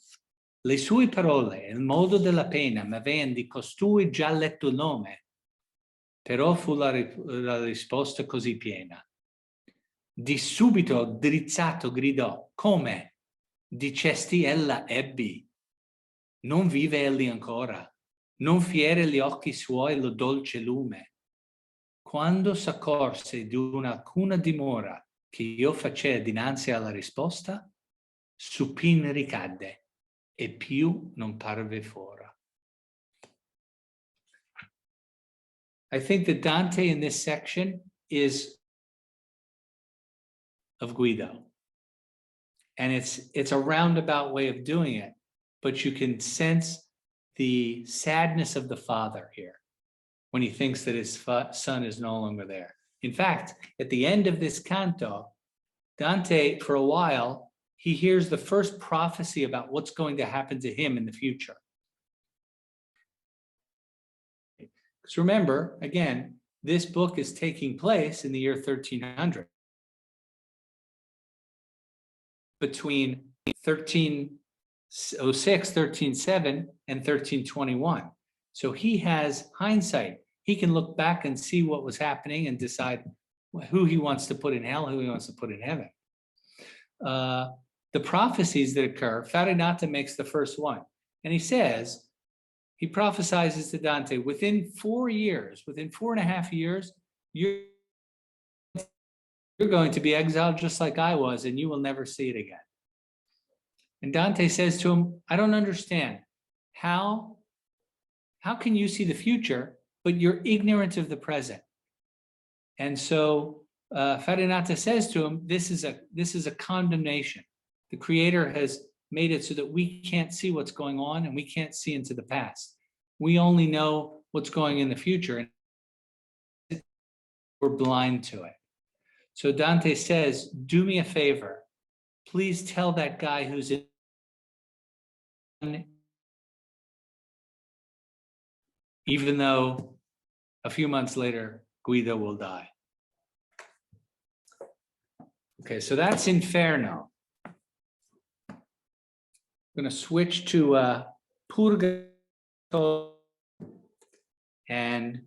Le sue parole e il modo della pena m'avean di costui già letto il nome, però fu la risposta così piena. Di subito drizzato gridò, come? dicesti ella ebbi, non vive egli ancora, non fiere gli occhi suoi lo dolce lume. Quando s'accorse di una alcuna dimora che io facea dinanzi alla risposta, supin ricadde e più non parve fora. I think that Dante in this section is of Guido. And it's a roundabout way of doing it, but you can sense the sadness of the father here when he thinks that his son is no longer there. In fact, at the end of this canto, Dante, for a while, he hears the first prophecy about what's going to happen to him in the future. Because remember, again, this book is taking place in the year 1300. Between 1306, 1307, and 1321. So he has hindsight. He can look back and see what was happening and decide who he wants to put in hell, who he wants to put in heaven. The prophecies that occur, Farinata makes the first one. And he says, he prophesizes to Dante, within 4 years, within 4.5 years, you're going to be exiled just like I was, and you will never see it again. And Dante says to him, I don't understand. How can you see the future, but you're ignorant of the present? And so Farinata says to him, this is a condemnation. The Creator has made it so that we can't see what's going on and we can't see into the past. We only know what's going in the future, and we're blind to it. So Dante says, do me a favor. Please tell that guy who's in, even though a few months later, Guido will die. Okay, so that's Inferno. I'm going to switch to Purgatorio, and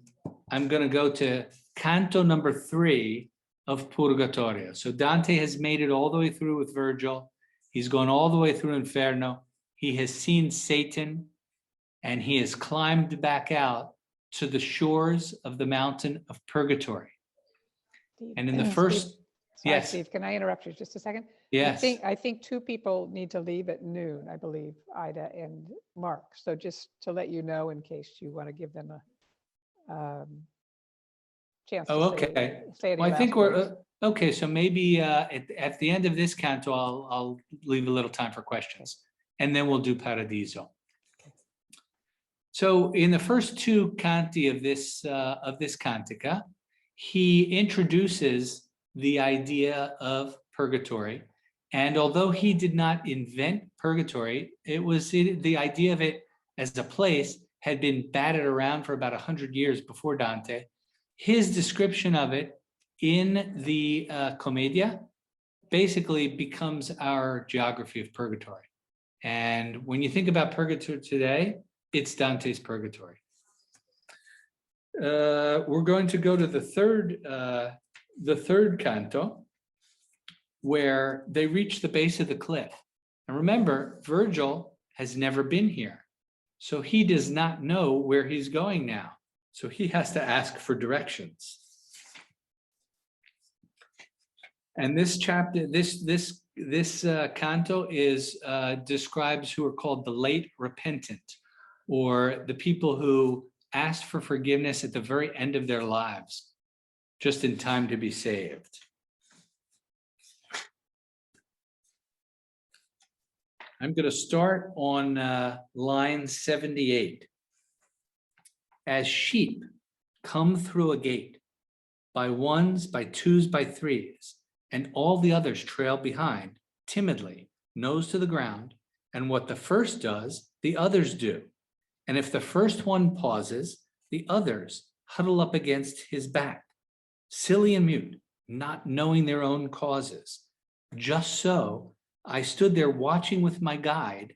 I'm going to go to Canto number 3 of Purgatorio. So Dante has made it all the way through with Virgil. He's gone all the way through Inferno. He has seen Satan, and he has climbed back out to the shores of the mountain of Purgatory.
Steve,
And in the first,
Steve, sorry,
yes,
Steve, can I interrupt you just a second?
yes.
I think 2 people need to leave at noon, I believe, Ida and Mark. So just to let you know, in case you want to give them a chance to
Okay.
say any
Well, I think
last
we're
words.
okay. So maybe at the end of this canto, I'll leave a little time for questions, and then we'll do Paradiso. So in the first 2 canti of this cantica, he introduces the idea of purgatory, and although he did not invent purgatory, the idea of it as a place had been batted around for about 100 years before Dante. His description of it in the Commedia basically becomes our geography of purgatory. And when you think about purgatory today, it's Dante's Purgatory. We're going to go to the third canto, where they reach the base of the cliff. And remember, Virgil has never been here, so he does not know where he's going now. So he has to ask for directions. And this chapter, this canto describes who are called the late repentant, or the people who asked for forgiveness at the very end of their lives, just in time to be saved. I'm going to start on line 78. As sheep come through a gate, by ones, by twos, by threes, and all the others trail behind, timidly, nose to the ground, and what the first does, the others do. And if the first one pauses, the others huddle up against his back, silly and mute, not knowing their own causes. Just so, I stood there watching with my guide,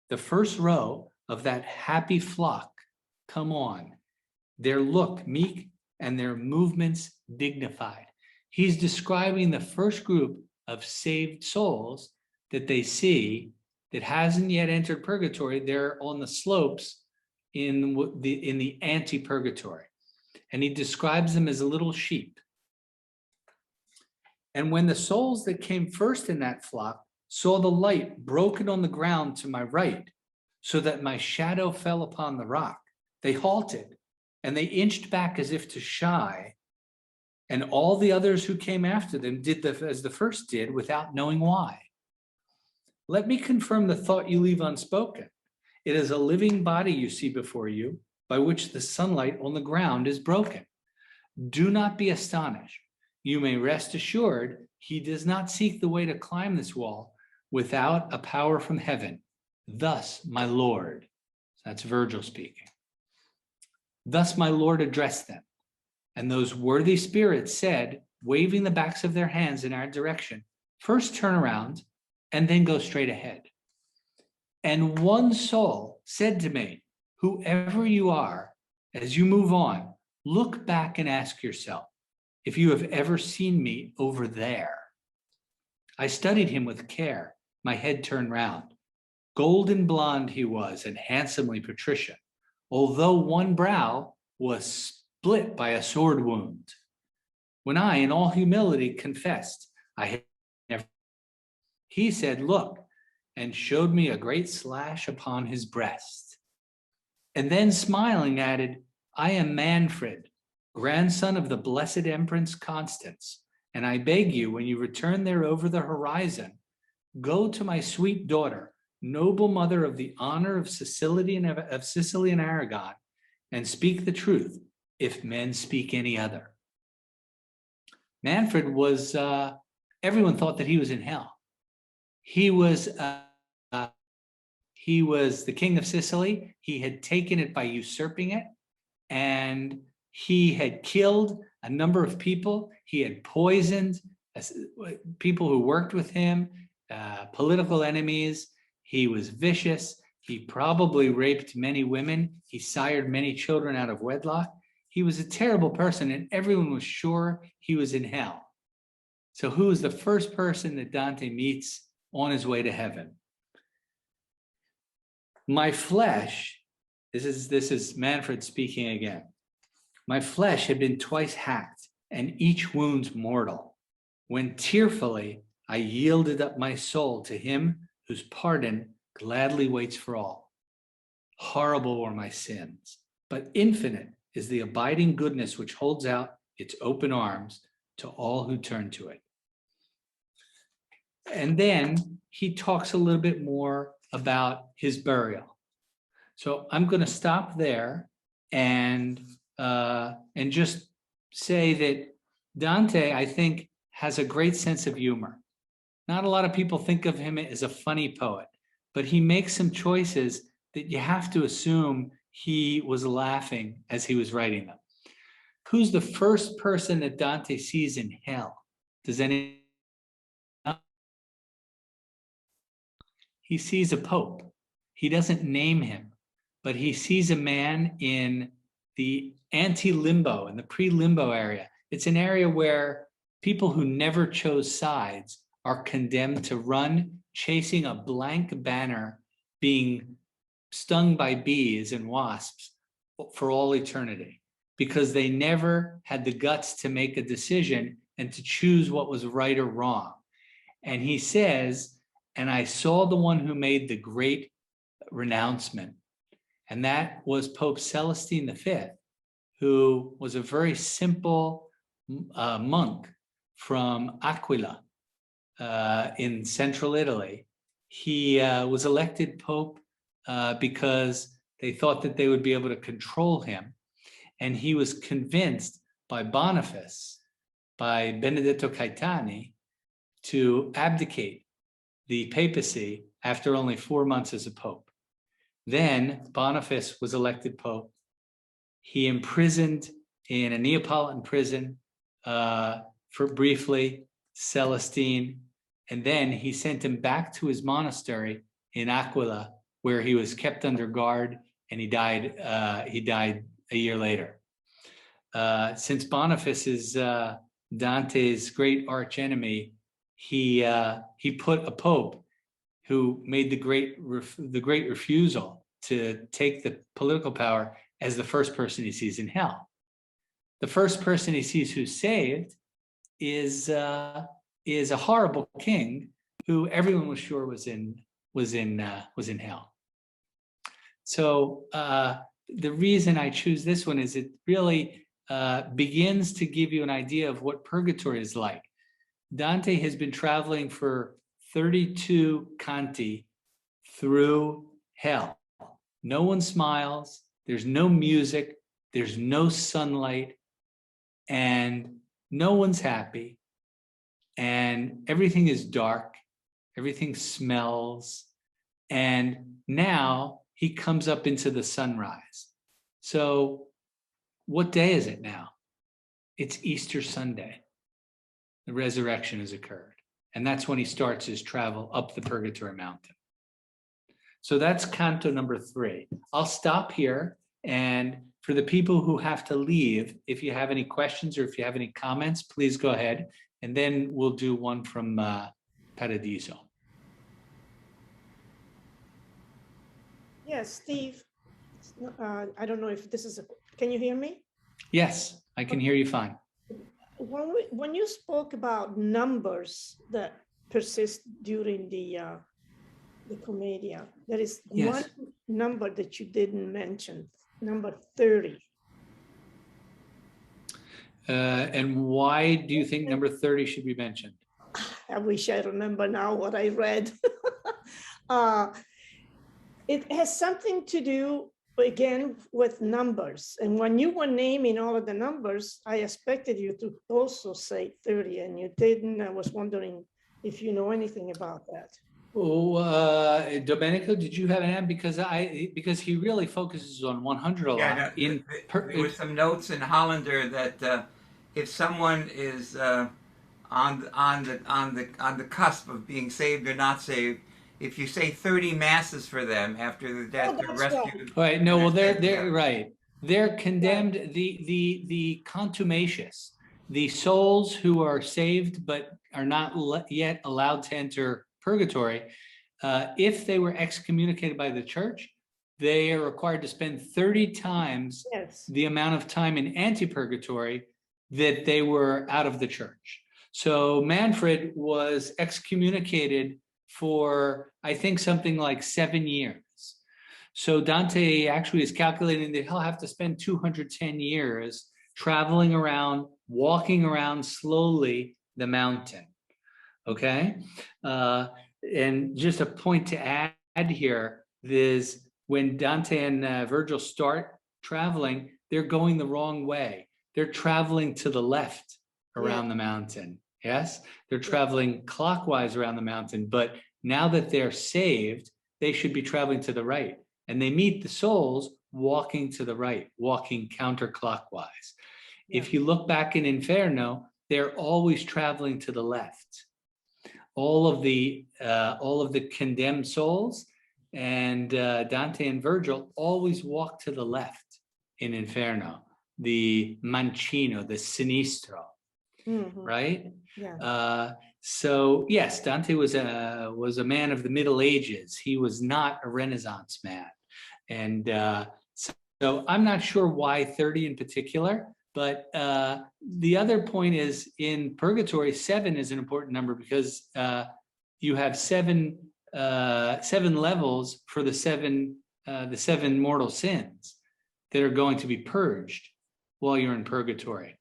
the first row of that happy flock come on, their look meek and their movements dignified. He's describing the first group of saved souls that they see that hasn't yet entered purgatory. They're on the slopes in the anti-purgatory. And he describes them as little sheep. And when the souls that came first in that flock saw the light broken on the ground to my right, so that my shadow fell upon the rock, they halted and they inched back as if to shy. And all the others who came after them did as the first did, without knowing why. Let me confirm the thought you leave unspoken. It is a living body you see before you, by which the sunlight on the ground is broken. Do not be astonished. You may rest assured he does not seek the way to climb this wall without a power from heaven. Thus, my Lord, that's Virgil speaking. Thus my Lord addressed them. And those worthy spirits said, waving the backs of their hands in our direction, first turn around and then go straight ahead. And one soul said to me, whoever you are, as you move on, look back and ask yourself if you have ever seen me over there. I studied him with care, my head turned round. Golden blonde he was and handsomely patrician, although one brow was split by a sword wound. When I, in all humility, confessed I had never, he said, look, and showed me a great slash upon his breast. And then smiling added, I am Manfred, grandson of the blessed Empress Constance, and I beg you, when you return there over the horizon, go to my sweet daughter, noble mother of the honor of Sicily and Aragon, and speak the truth, if men speak any other. Manfred was, everyone thought that he was in hell. He was the king of Sicily. He had taken it by usurping it, and he had killed a number of people. He had poisoned people who worked with him, political enemies. He was vicious. He probably raped many women. He sired many children out of wedlock. He was a terrible person, and everyone was sure he was in hell. So who is the first person that Dante meets on his way to heaven? My flesh, this is Manfred speaking again. My flesh had been twice hacked, and each wound mortal, when tearfully I yielded up my soul to him whose pardon gladly waits for all. Horrible were my sins, but infinite is the abiding goodness which holds out its open arms to all who turn to it. And then he talks a little bit more about his burial. So I'm going to stop there and just say that Dante, I think, has a great sense of humor. Not a lot of people think of him as a funny poet, but he makes some choices that you have to assume he was laughing as he was writing them. Who's the first person that Dante sees in hell? Does anyone know? He sees a pope. He doesn't name him, but he sees a man in the anti-limbo, in the pre-limbo area. It's an area where people who never chose sides are condemned to run chasing a blank banner, being stung by bees and wasps for all eternity, because they never had the guts to make a decision and to choose what was right or wrong. And he says, and I saw the one who made the great renouncement, and that was Pope Celestine V, who was a very simple monk from Aquila in central Italy. He was elected Pope because they thought that they would be able to control him. And he was convinced by Boniface, by Benedetto Caetani, to abdicate the papacy after only 4 months as a pope. Then Boniface was elected Pope. He imprisoned in a Neapolitan prison for briefly Celestine, and then he sent him back to his monastery in Aquila, where he was kept under guard, and he died a year later. Since Boniface is Dante's great archenemy, he put a pope who made the great refusal to take the political power, as the first person he sees in hell. The first person he sees who's saved is a horrible king who everyone was sure was in hell. So the reason I choose this one is it really begins to give you an idea of what purgatory is like. Dante has been traveling for 32 canti through hell. No one smiles, there's no music, there's no sunlight, and no one's happy, and everything is dark, everything smells, and now he comes up into the sunrise. So what day is it now? It's Easter Sunday. The resurrection has occurred, and that's when he starts his travel up the Purgatory mountain. So that's canto number 3. I'll stop here, and for the people who have to leave, if you have any questions or if you have any comments, please go ahead, and then we'll do one from Paradiso.
Yes, Steve, I don't know if this is can you hear me?
Yes, I can hear you fine.
When you spoke about numbers that persist during the Commedia, there is one number that you didn't mention, number 30.
And why do you think number 30 should be mentioned?
I wish I remember now what I read. It has something to do, again, with numbers. And when you were naming all of the numbers, I expected you to also say 30, and you didn't. I was wondering if you know anything about that.
Oh, Domenico, did you have an answer? Because he really focuses on 100 a lot.
Yeah, no, there were some notes in Hollander that if someone is on the cusp of being saved or not saved, if you say 30 masses for them after the death, they're rescued.
Right. No, well, they're right. They're condemned. The contumacious, the souls who are saved but are not yet allowed to enter purgatory, if they were excommunicated by the church, they are required to spend 30 times the amount of time in anti-purgatory that they were out of the church. So Manfred was excommunicated for, I think, something like 7 years. So Dante actually is calculating that he'll have to spend 210 years traveling around, walking around slowly the mountain. Okay, and just a point to add here is when Dante and Virgil start traveling, they're going the wrong way. They're traveling to the left around the mountain. Yes, they're traveling clockwise around the mountain, but now that they're saved, they should be traveling to the right. And they meet the souls walking to the right, walking counterclockwise. If you look back in Inferno, they're always traveling to the left. All of the condemned souls and Dante and Virgil always walk to the left in Inferno, the mancino, the sinistro, right? Yeah. So yes, Dante was a man of the Middle Ages. He was not a Renaissance man, and so I'm not sure why 30 in particular. But the other point is in Purgatory, 7 is an important number because you have seven levels for the seven mortal sins that are going to be purged while you're in Purgatory.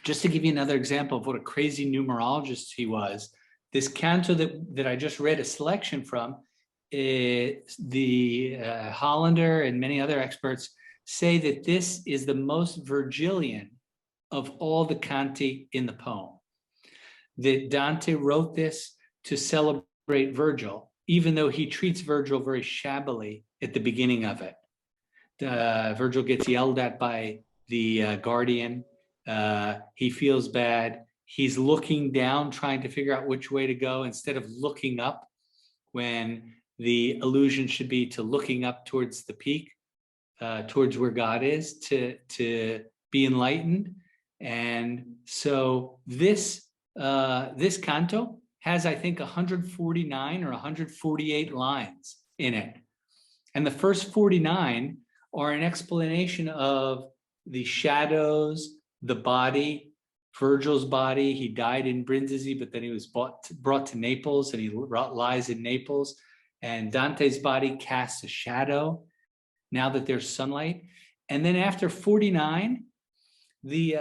Just to give you another example of what a crazy numerologist he was, this canto that I just read a selection from, the Hollander and many other experts say that this is the most Virgilian of all the canti in the poem. That Dante wrote this to celebrate Virgil, even though he treats Virgil very shabbily at the beginning of it. Virgil gets yelled at by the guardian. He feels bad. He's looking down, trying to figure out which way to go instead of looking up, when the allusion should be to looking up towards the peak. Towards where God is, to be enlightened. And so this canto has, I think, 149 or 148 lines in it. And the first 49 are an explanation of the shadows, the body, Virgil's body. He died in Brindisi, but then he was brought to Naples, and he lies in Naples. And Dante's body casts a shadow now that there's sunlight. And then after 49, the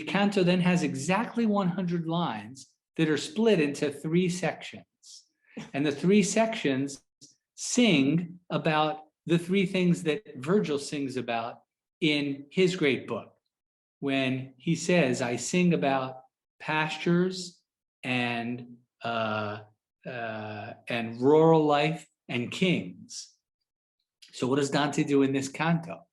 canto then has exactly 100 lines that are split into 3 sections. And the 3 sections sing about the 3 things that Virgil sings about in his great book, when he says, I sing about pastures and rural life and kings. So what does Dante do in this canto?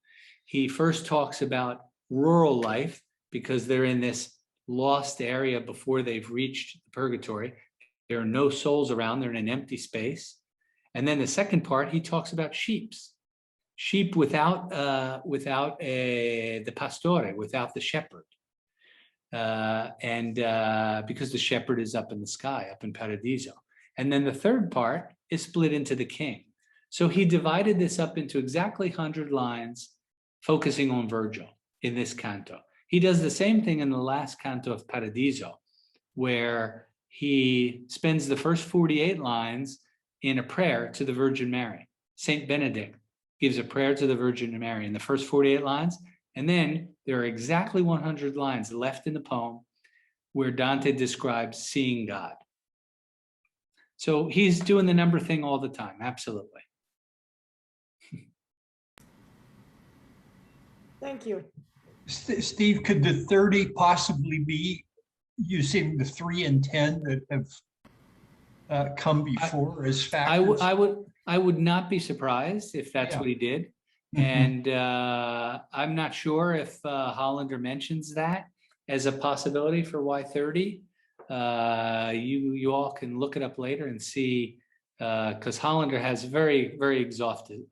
He first talks about rural life, because they're in this lost area before they've reached the purgatory. There are no souls around, they're in an empty space. And then the second part, he talks about sheep without the pastore, without the shepherd. Because the shepherd is up in the sky, up in Paradiso. And then the third part is split into the king. So he divided this up into exactly 100 lines, focusing on Virgil in this canto. He does the same thing in the last canto of Paradiso, where he spends the first 48 lines in a prayer to the Virgin Mary. Saint Benedict gives a prayer to the Virgin Mary in the first 48 lines. And then there are exactly 100 lines left in the poem where Dante describes seeing God. So he's doing the number thing all the time, absolutely.
Thank you.
Steve, could the 30 possibly be using the 3 and 10 that have come before as factors?
I would not be surprised if that's what he did. And I'm not sure if Hollander mentions that as a possibility for why 30. You all can look it up later and see, because Hollander has very, very exhaustive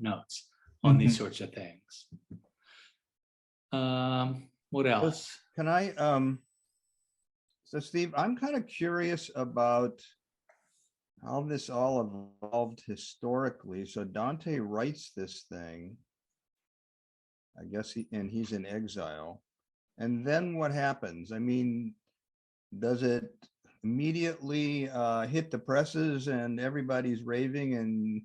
notes on these sorts of things. What else?
Can I, so Steve, I'm kind of curious about how this all evolved historically. So Dante writes this thing, I guess, he's in exile. And then what happens? I mean, does it immediately hit the presses and everybody's raving and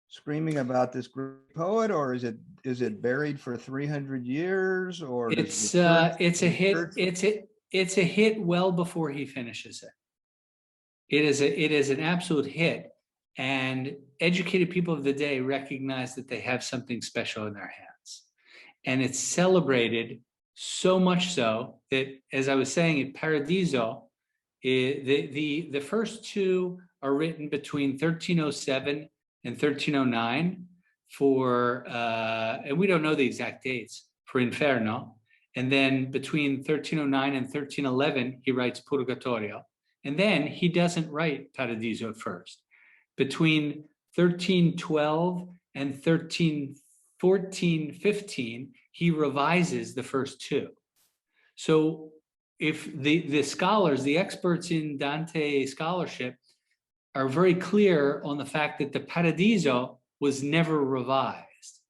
screaming about this great poet, or is it buried for 300 years? Or
It's a hit well before he finishes it. It is an absolute hit, and educated people of the day recognize that they have something special in their hands, and it's celebrated so much so that, as I was saying, at Paradiso, the first 2 are written between 1307 and 1309 for, and we don't know the exact dates, for Inferno. And then between 1309 and 1311, he writes Purgatorio. And then he doesn't write Paradiso at first. Between 1312 and 1314, 15, he revises the first 2. So if the scholars, the experts in Dante scholarship, are very clear on the fact that the Paradiso was never revised.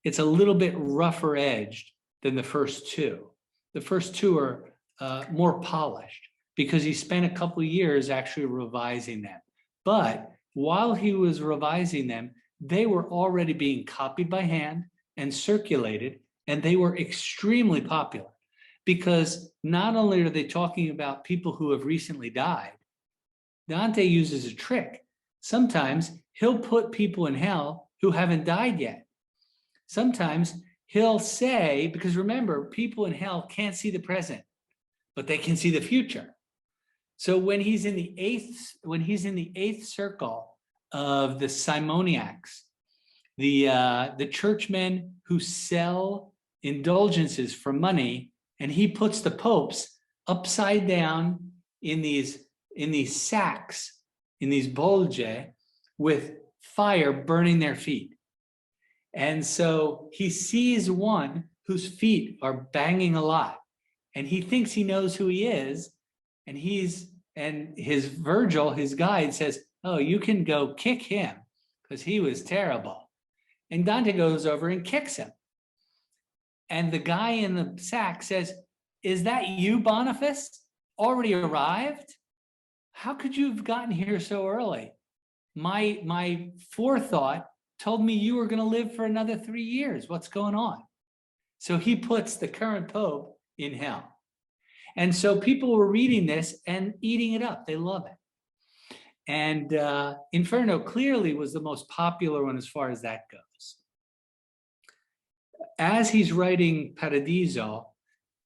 It's a little bit rougher edged than the first 2. The first 2 are more polished because he spent a couple of years actually revising them. But while he was revising them, they were already being copied by hand and circulated, and they were extremely popular because not only are they talking about people who have recently died, Dante uses a trick. Sometimes he'll put people in hell who haven't died yet. Sometimes he'll say, because remember, people in hell can't see the present, but they can see the future. So when he's in the eighth circle of the simoniacs, the churchmen who sell indulgences for money, and he puts the popes upside down in these sacks, in these bolge, with fire burning their feet. And so he sees one whose feet are banging a lot, and he thinks he knows who he is, And his Virgil, his guide, says, oh, you can go kick him because he was terrible. And Dante goes over and kicks him. And the guy in the sack says, is that you, Boniface? Already arrived? How could you have gotten here so early? My forethought told me you were going to live for another 3 years. What's going on? So he puts the current Pope in hell. And so people were reading this and eating it up. They love it. And Inferno clearly was the most popular one as far as that goes. As he's writing Paradiso,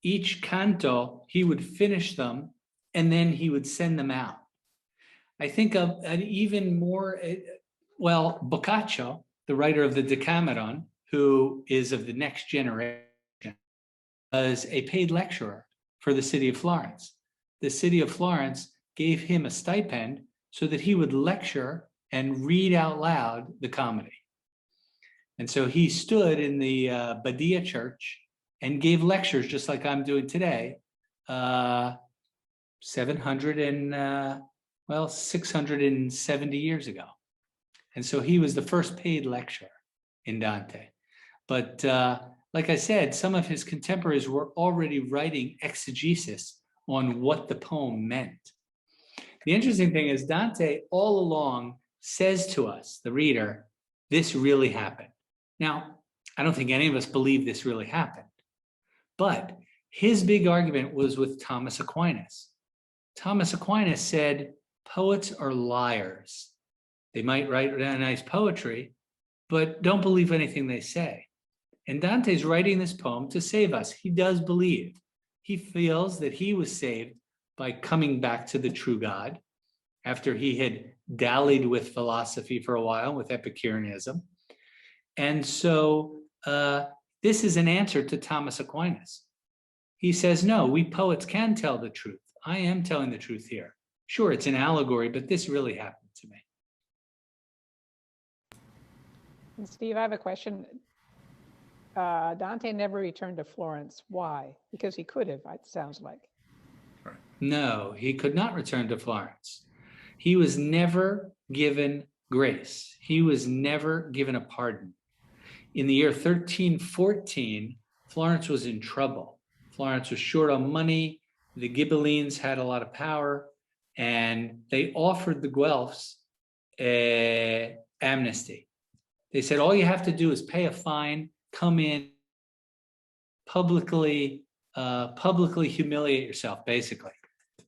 each canto, he would finish them and then he would send them out. I think of an even more, well, Boccaccio, the writer of the Decameron, who is of the next generation, was a paid lecturer for the city of Florence. The city of Florence gave him a stipend so that he would lecture and read out loud the comedy. And so he stood in the Badia church and gave lectures just like I'm doing today, 670 years ago. And so he was the first paid lecturer in Dante. But like I said, some of his contemporaries were already writing exegesis on what the poem meant. The interesting thing is Dante all along says to us, the reader, this really happened. Now, I don't think any of us believe this really happened, but his big argument was with Thomas Aquinas. Thomas Aquinas said, poets are liars. They might write nice poetry, but don't believe anything they say. And Dante's writing this poem to save us. He does believe. He feels that he was saved by coming back to the true God after he had dallied with philosophy for a while, with Epicureanism. And so this is an answer to Thomas Aquinas. He says, no, we poets can tell the truth. I am telling the truth here. Sure, it's an allegory, but this really happened to me.
And Steve, I have a question. Dante never returned to Florence. Why? Because he could have, it sounds like.
No, he could not return to Florence. He was never given grace. He was never given a pardon. In the year 1314, Florence was in trouble. Florence was short on money. The Ghibellines had a lot of power, and they offered the Guelphs amnesty. They said, all you have to do is pay a fine, come in, publicly humiliate yourself, basically.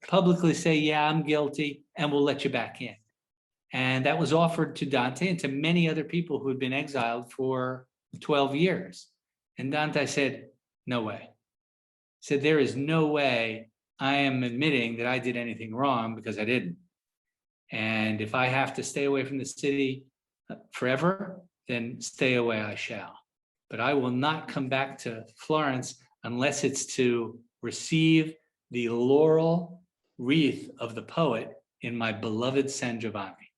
Publicly say, yeah, I'm guilty, and we'll let you back in. And that was offered to Dante and to many other people who had been exiled for 12 years. And Dante said, no way. He said, there is no way I am admitting that I did anything wrong, because I didn't. And if I have to stay away from the city forever, then stay away I shall. But I will not come back to Florence unless it's to receive the laurel wreath of the poet in my beloved San Giovanni.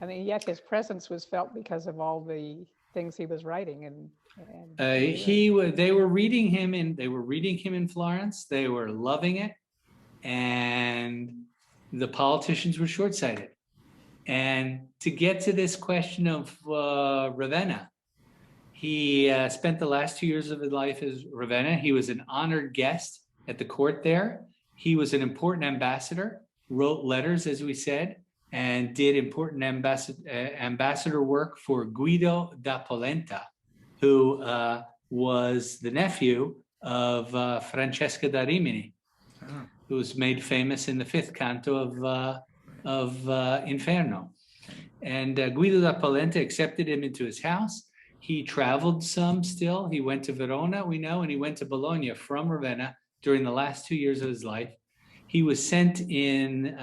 I mean, yet his presence was felt because of all the things he was writing, and
they were reading him in Florence. They were loving it, and the politicians were short-sighted. And to get to this question of Ravenna, he spent the last 2 years of his life as Ravenna. He was an honored guest at the court there. He was an important ambassador, wrote letters, as we said, and did important ambassador work for Guido da Polenta, who was the nephew of Francesca da Rimini, who was made famous in the 5th canto of Inferno. And Guido da Polenta accepted him into his house. He traveled some still. He went to Verona, we know, and he went to Bologna from Ravenna during the last 2 years of his life. He was sent in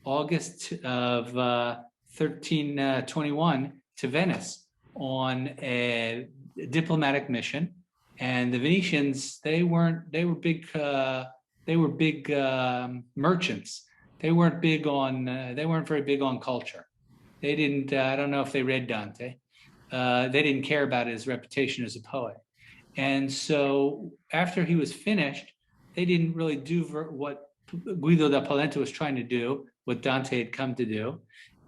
August of 1321 to Venice on a diplomatic mission. And the Venetians, they were big merchants. They weren't very big on culture. They didn't, I don't know if they read Dante. They didn't care about his reputation as a poet. And so after he was finished, they didn't really do what Guido da Polenta was trying to do, what Dante had come to do.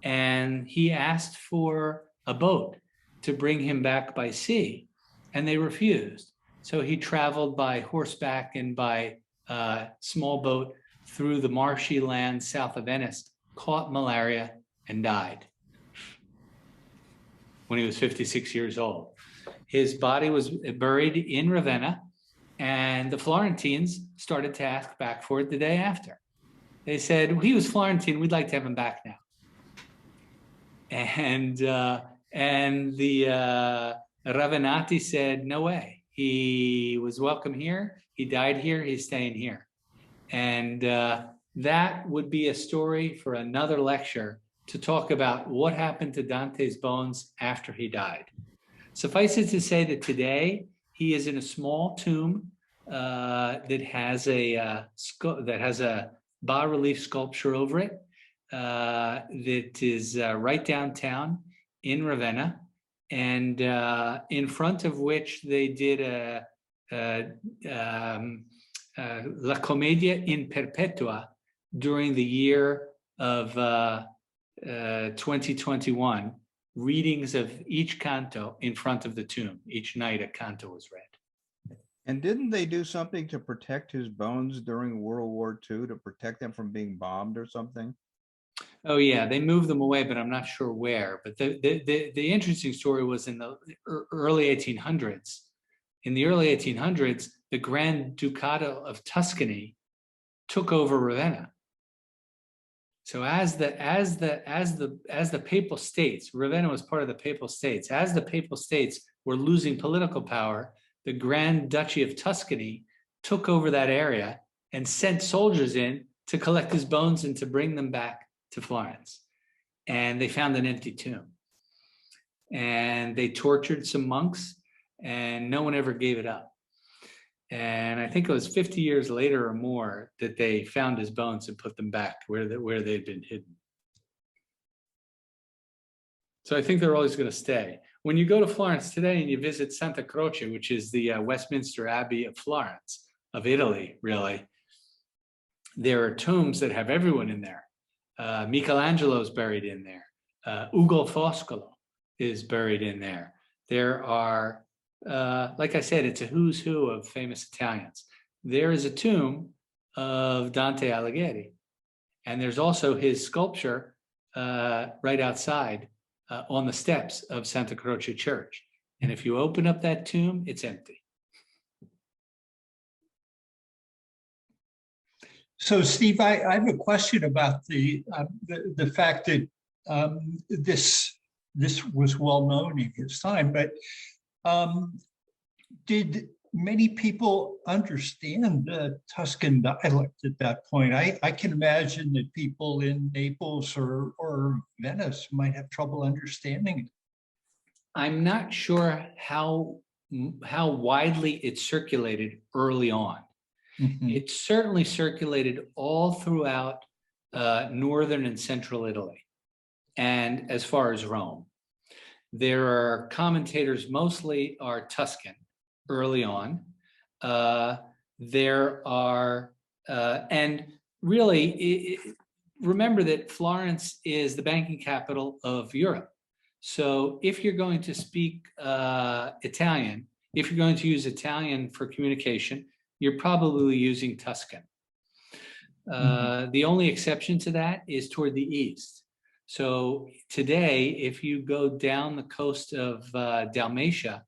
And he asked for a boat to bring him back by sea, and they refused. So he traveled by horseback and by small boat through the marshy land south of Venice, caught malaria, and died when he was 56 years old. His body was buried in Ravenna, and the Florentines started to ask back for it the day after. They said, he was Florentine, we'd like to have him back now. And the Ravenati said, no way. He was welcome here. He died here. He's staying here. And that would be a story for another lecture, to talk about what happened to Dante's bones after he died. Suffice it to say that today he is in a small tomb that has a bas-relief sculpture over it that is right downtown in Ravenna, and in front of which they did La Commedia in Perpetua during the year of 2021, readings of each canto in front of the tomb. Each night a canto was read.
And didn't they do something to protect his bones during World War II, to protect them from being bombed or something?
Oh yeah, they moved them away, but I'm not sure where. But the interesting story was in the early 1800s. In the early 1800s, the Grand Ducato of Tuscany took over Ravenna. So as the Papal States, Ravenna was part of the Papal States. As the Papal States were losing political power, the Grand Duchy of Tuscany took over that area and sent soldiers in to collect his bones and to bring them back to Florence. And they found an empty tomb. And they tortured some monks, and no one ever gave it up. And I think it was 50 years later or more that they found his bones and put them back where they'd been hidden. So I think they're always going to stay. When you go to Florence today and you visit Santa Croce, which is the Westminster Abbey of Florence, of Italy, really, there are tombs that have everyone in there. Michelangelo's buried in there. Ugo Foscolo is buried in there. There are, like I said, it's a who's who of famous Italians. There is a tomb of Dante Alighieri, and there's also his sculpture right outside on the steps of Santa Croce Church. And if you open up that tomb, it's empty.
So, Steve, I have a question about the fact that this was well known in his time, but did many people understand the Tuscan dialect at that point? I can imagine that people in Naples or Venice might have trouble understanding it.
I'm not sure how widely it circulated early on. Mm-hmm. It certainly circulated all throughout northern and central Italy, and as far as Rome. There are commentators, mostly are Tuscan early on. There are, and really, remember that Florence is the banking capital of Europe. So if you're going to speak Italian, if you're going to use Italian for communication, you're probably using Tuscan. The only exception to that is toward the east. So today, if you go down the coast of Dalmatia,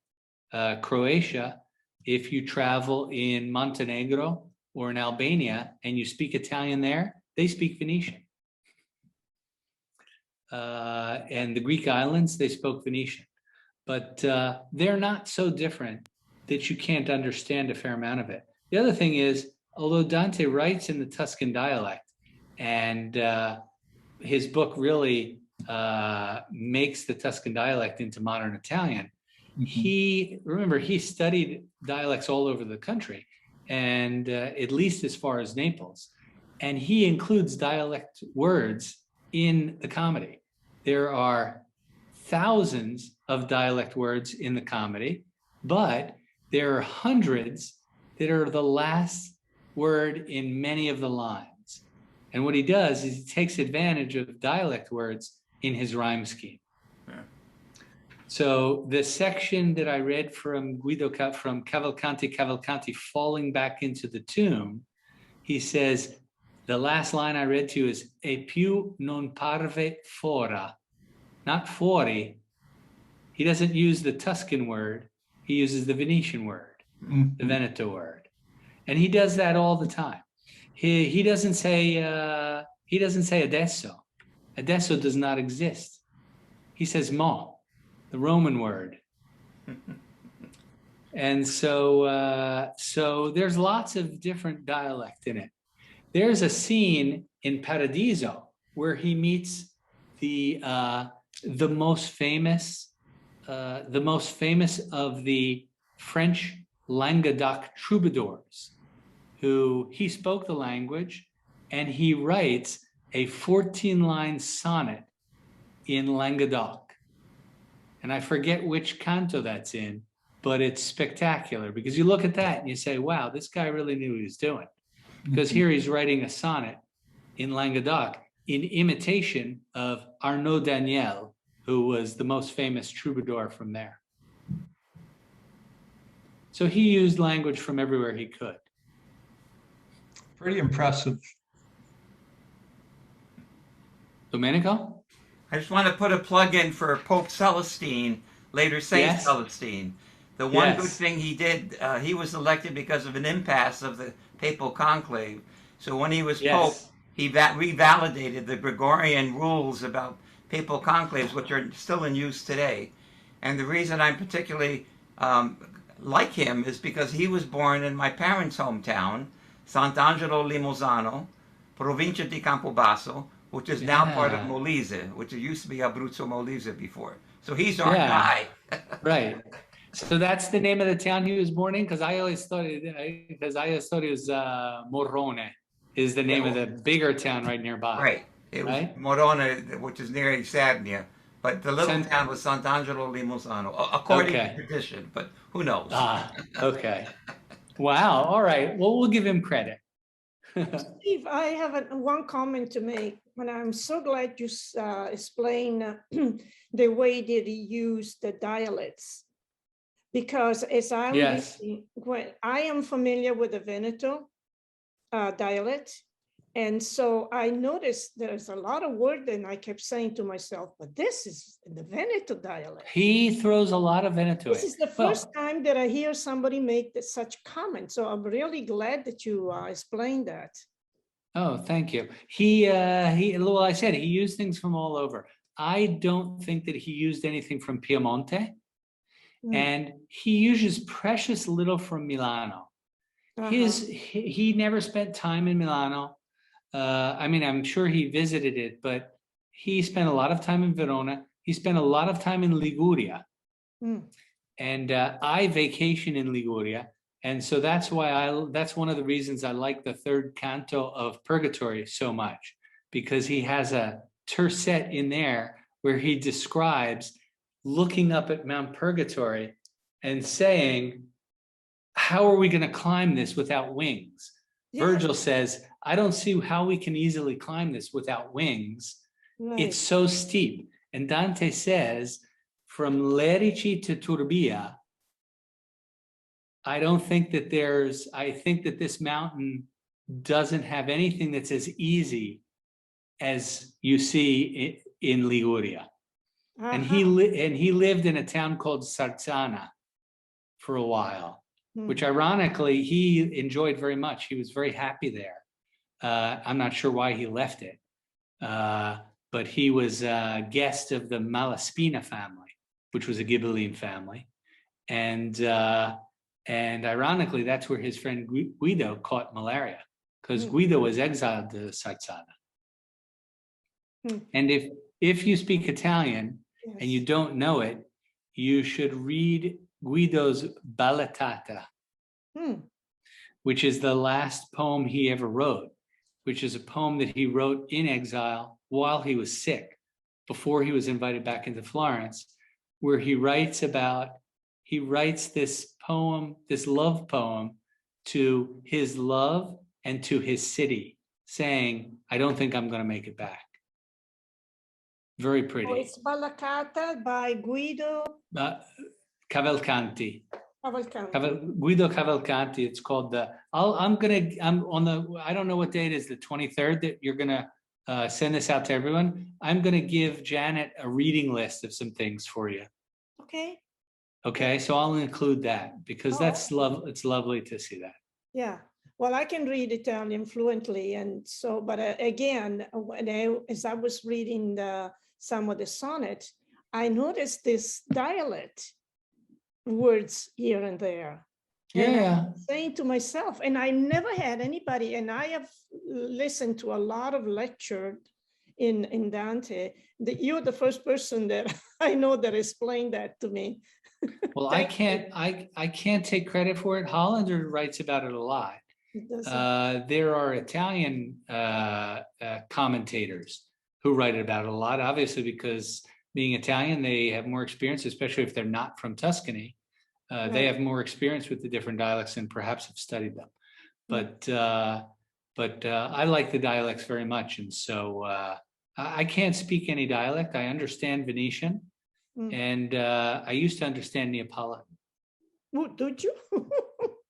Croatia, if you travel in Montenegro or in Albania and you speak Italian there, they speak Venetian. And the Greek islands, they spoke Venetian. But they're not so different that you can't understand a fair amount of it. The other thing is, although Dante writes in the Tuscan dialect, and his book really makes the Tuscan dialect into modern Italian, remember, he studied dialects all over the country, and at least as far as Naples, and he includes dialect words in the comedy. There are thousands of dialect words in the comedy, but there are hundreds that are the last word in many of the lines. And what he does is he takes advantage of dialect words in his rhyme scheme.
Yeah.
So the section that I read from Guido, from Cavallante, falling back into the tomb, he says, the last line I read to you is, e più non parve fora, not fuori. He doesn't use the Tuscan word. He uses the Venetian word, the Veneto word. And he does that all the time. He doesn't say adesso. Adesso does not exist. He says mo, the Roman word. And so there's lots of different dialect in it. There's a scene in Paradiso where he meets the most famous of the French Languedoc troubadours, who he spoke the language, and he writes a 14-line sonnet in Languedoc. And I forget which canto that's in, but it's spectacular because you look at that and you say, wow, this guy really knew what he was doing. Because here he's writing a sonnet in Languedoc in imitation of Arnaud Daniel, who was the most famous troubadour from there. So he used language from everywhere he could.
Pretty impressive.
Domenico?
I just want to put a plug in for Pope Celestine, later Saint
Yes.
Celestine. The one
Yes.
good thing he did, he was elected because of an impasse of the papal conclave. So when he was
Yes.
Pope, he revalidated the Gregorian rules about papal conclaves, which are still in use today. And the reason I'm particularly like him is because he was born in my parents' hometown, Sant'Angelo Limosano, Provincia di Campobasso, which is now part of
Yeah.
Molise, which used to be Abruzzo Molise before. So he's our
Yeah.
guy.
Right. So that's the name of the town he was born in? Because I always thought it was Morrone is the name of the bigger town right nearby.
Right. It was
Right?
Morone, which is near Sarnia. But the little town was Sant'Angelo Limosano, according
Okay.
to tradition, but who knows?
Ah, okay. Wow. All right. Well, we'll give him credit.
Steve, I have one comment to make, and I'm so glad you explained the way that he used the dialects. Because as I'm
Yes.
listening, when I am familiar with the Veneto dialect, and so I noticed there's a lot of word, and I kept saying to myself, but this is the Veneto dialect.
He throws a lot of Veneto
This
in.
is the first time that I hear somebody make such comment. So I'm really glad that you explained that.
Oh, thank you. Well, I said he used things from all over. I don't think that he used anything from Piemonte, and he uses precious little from Milano. He never spent time in Milano. I mean, I'm sure he visited it, but he spent a lot of time in Verona. He spent a lot of time in Liguria. And I vacation in Liguria. And so that's why that's one of the reasons I like the third canto of Purgatory so much, because he has a tercet in there where he describes looking up at Mount Purgatory and saying, how are we going to climb this without wings?
Yeah.
Virgil says, I don't see how we can easily climb this without wings.
Right.
It's so steep. And Dante says, from Lerici to Turbia, I think that this mountain doesn't have anything that's as easy as you see in Liguria. And he lived in a town called Sarzana for a while, which ironically he enjoyed very much. He was very happy there. I'm not sure why he left it, but he was a guest of the Malaspina family, which was a Ghibelline family, and ironically, that's where his friend Guido caught malaria, because Guido was exiled to Sarzana. And if you speak Italian and you don't know it, you should read Guido's Ballettata, which is the last poem he ever wrote, which is a poem that he wrote in exile while he was sick, before he was invited back into Florence, where he writes this poem, this love poem to his love and to his city, saying, I don't think I'm going to make it back. Very
Oh,
pretty.
it's Ballacata by Guido
Cavalcanti.
Cavalcante.
Guido Cavalcanti. It's called the. I'm on the. I don't know what day it is. The 23rd that you're gonna send this out to everyone. I'm gonna give Janet a reading list of some things for you.
Okay.
Okay, so I'll include that because
Oh,
that's
okay.
It's lovely to see that.
Yeah. Well, I can read Italian fluently, and so, but again, as I was reading some of the sonnet, I noticed this dialect words here and there. And
Yeah.
I'm saying to myself, and I never had anybody, and I have listened to a lot of lecture in Dante, that you're the first person that I know that explained that to me.
Well, I can't take credit for it. Hollander writes about it a lot. There are Italian commentators who write about it a lot, obviously, because being Italian, they have more experience, especially if they're not from Tuscany. They have more experience with the different dialects and perhaps have studied them. But I like the dialects very much. And so I can't speak any dialect. I understand Venetian. And I used to understand Neapolitan.
Oh, did you?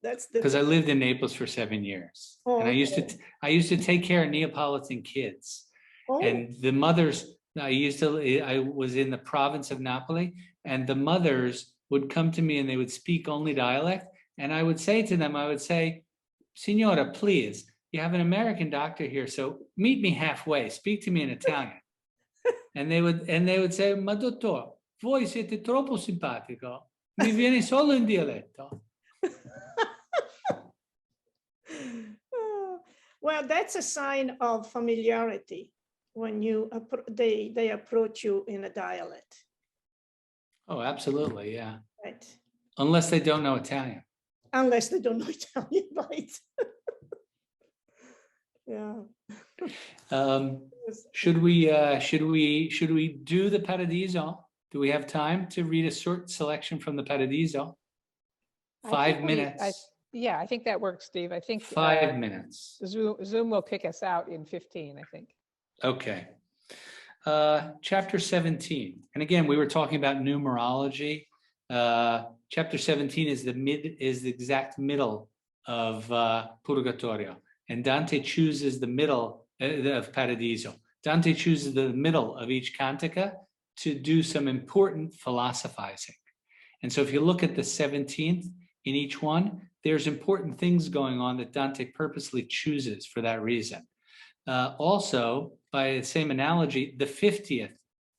That's
because I lived in Naples for 7 years.
Oh,
and I used to take care of Neapolitan kids.
Oh.
And the mothers, I was in the province of Napoli, and the mothers would come to me and they would speak only dialect. And I would say to them, Signora, please, you have an American doctor here, so meet me halfway, speak to me in Italian. and they would say, ma dottor, voi siete troppo simpatico, mi viene solo in dialetto.
Well, that's a sign of familiarity when they approach you in a dialect.
Oh, absolutely, yeah.
Right.
Unless they don't know Italian.
Unless they don't know Italian, right? Yeah.
Should we do the Paradiso? Do we have time to read a short selection from the Paradiso? 5 minutes.
Yeah, I think that works, Steve. I think
5 minutes.
Zoom will kick us out in 15, I think.
Okay. Chapter 17. And again, we were talking about numerology. Chapter 17 is the exact middle of Purgatorio. And Dante chooses the middle of Paradiso. Dante chooses the middle of each cantica to do some important philosophizing. And so if you look at the 17th in each one, there's important things going on that Dante purposely chooses for that reason. Also, by the same analogy, the 50th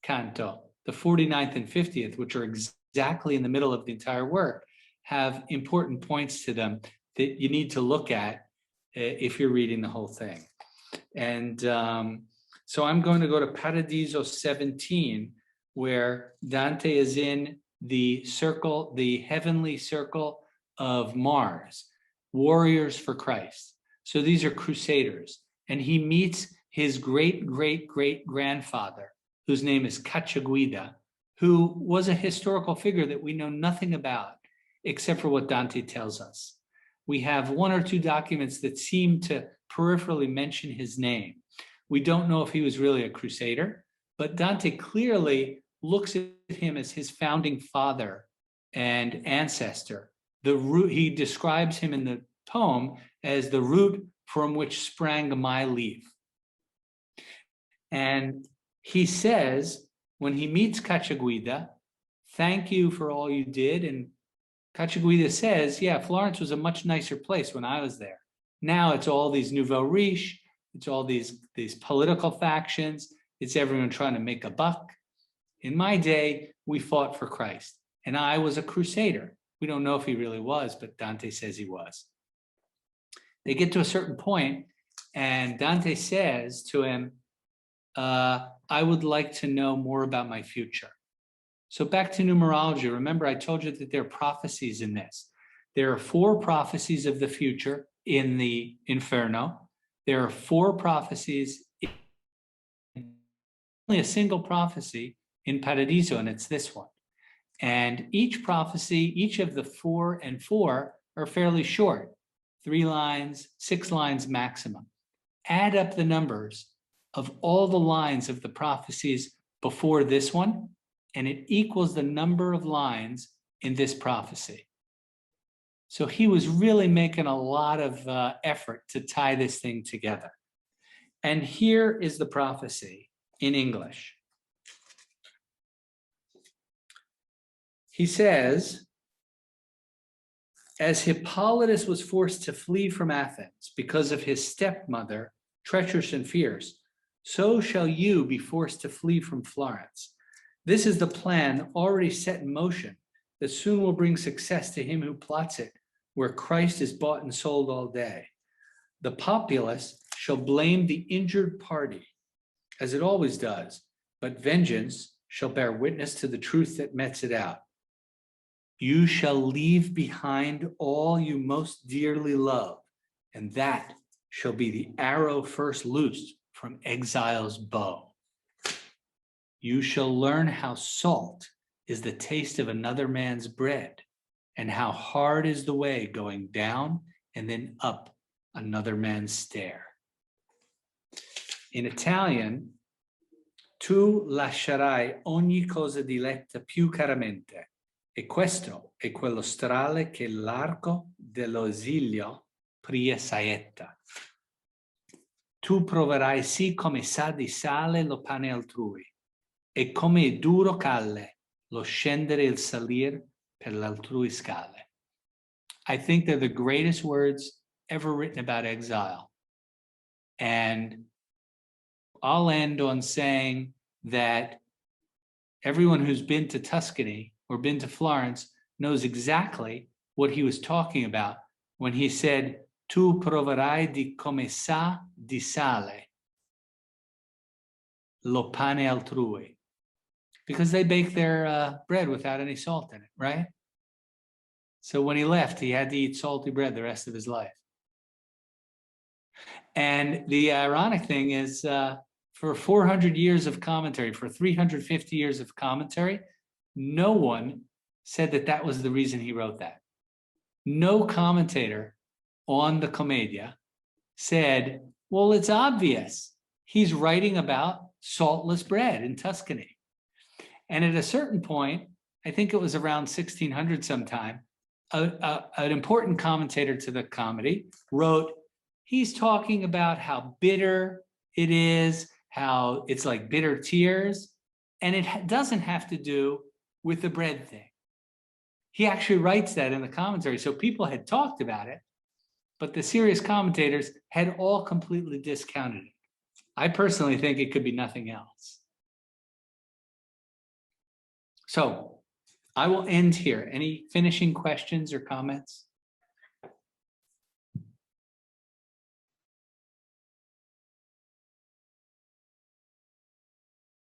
canto, the 49th and 50th, which are exactly in the middle of the entire work, have important points to them that you need to look at if you're reading the whole thing. And so I'm going to go to Paradiso 17, where Dante is in the circle, the heavenly circle of Mars, warriors for Christ. So these are crusaders. And he meets his great-great-great-grandfather, whose name is Cacciaguida, who was a historical figure that we know nothing about, except for what Dante tells us. We have 1 or 2 documents that seem to peripherally mention his name. We don't know if he was really a crusader, but Dante clearly looks at him as his founding father and ancestor. He describes him in the poem as the root from which sprang my leaf. And he says, when he meets Cacciaguida, thank you for all you did. And Cacciaguida says, yeah, Florence was a much nicer place when I was there. Now it's all these nouveau riche, it's all these political factions, it's everyone trying to make a buck. In my day, we fought for Christ, and I was a crusader. We don't know if he really was, but Dante says he was. They get to a certain point, and Dante says to him, I would like to know more about my future. So back to numerology. Remember, I told you that there are prophecies in this. There are 4 prophecies of the future in the Inferno. There are 4 prophecies, only a single prophecy in Paradiso, and it's this one. And each prophecy, each of the 4 and 4 are fairly short. 3 lines, 6 lines maximum. Add up the numbers of all the lines of the prophecies before this one, and it equals the number of lines in this prophecy. So he was really making a lot of effort to tie this thing together. And here is the prophecy in English. He says, as Hippolytus was forced to flee from Athens because of his stepmother, treacherous and fierce, so shall you be forced to flee from Florence. This is the plan already set in motion that soon will bring success to him who plots it, where Christ is bought and sold all day. The populace shall blame the injured party, as it always does, but vengeance shall bear witness to the truth that metes it out. You shall leave behind all you most dearly love, and that shall be the arrow first loosed from exile's bow. You shall learn how salt is the taste of another man's bread, and how hard is the way going down and then up another man's stair. In Italian, tu lascerai ogni cosa diletta più caramente, e questo è quello strale che l'arco dell'esilio pria saetta. Tu proverai sì come sa di sale lo pane altrui, e come è duro calle lo scendere e il salir per l'altrui scale. I think they're the greatest words ever written about exile. And I'll end on saying that everyone who's been to Tuscany or been to Florence knows exactly what he was talking about when he said, tu proverai di come sa di sale lo pane altrui. Because they bake their bread without any salt in it, right? So when he left, he had to eat salty bread the rest of his life. And the ironic thing is, for 400 years of commentary, for 350 years of commentary, no one said that that was the reason he wrote that. No commentator on the Commedia said, well, it's obvious. He's writing about saltless bread in Tuscany. And at a certain point, I think it was around 1600 sometime, an important commentator to the comedy wrote, he's talking about how bitter it is, how it's like bitter tears, and it doesn't have to do with the bread thing. He actually writes that in the commentary. So people had talked about it, but the serious commentators had all completely discounted it. I personally think it could be nothing else. So I will end here. Any finishing questions or comments?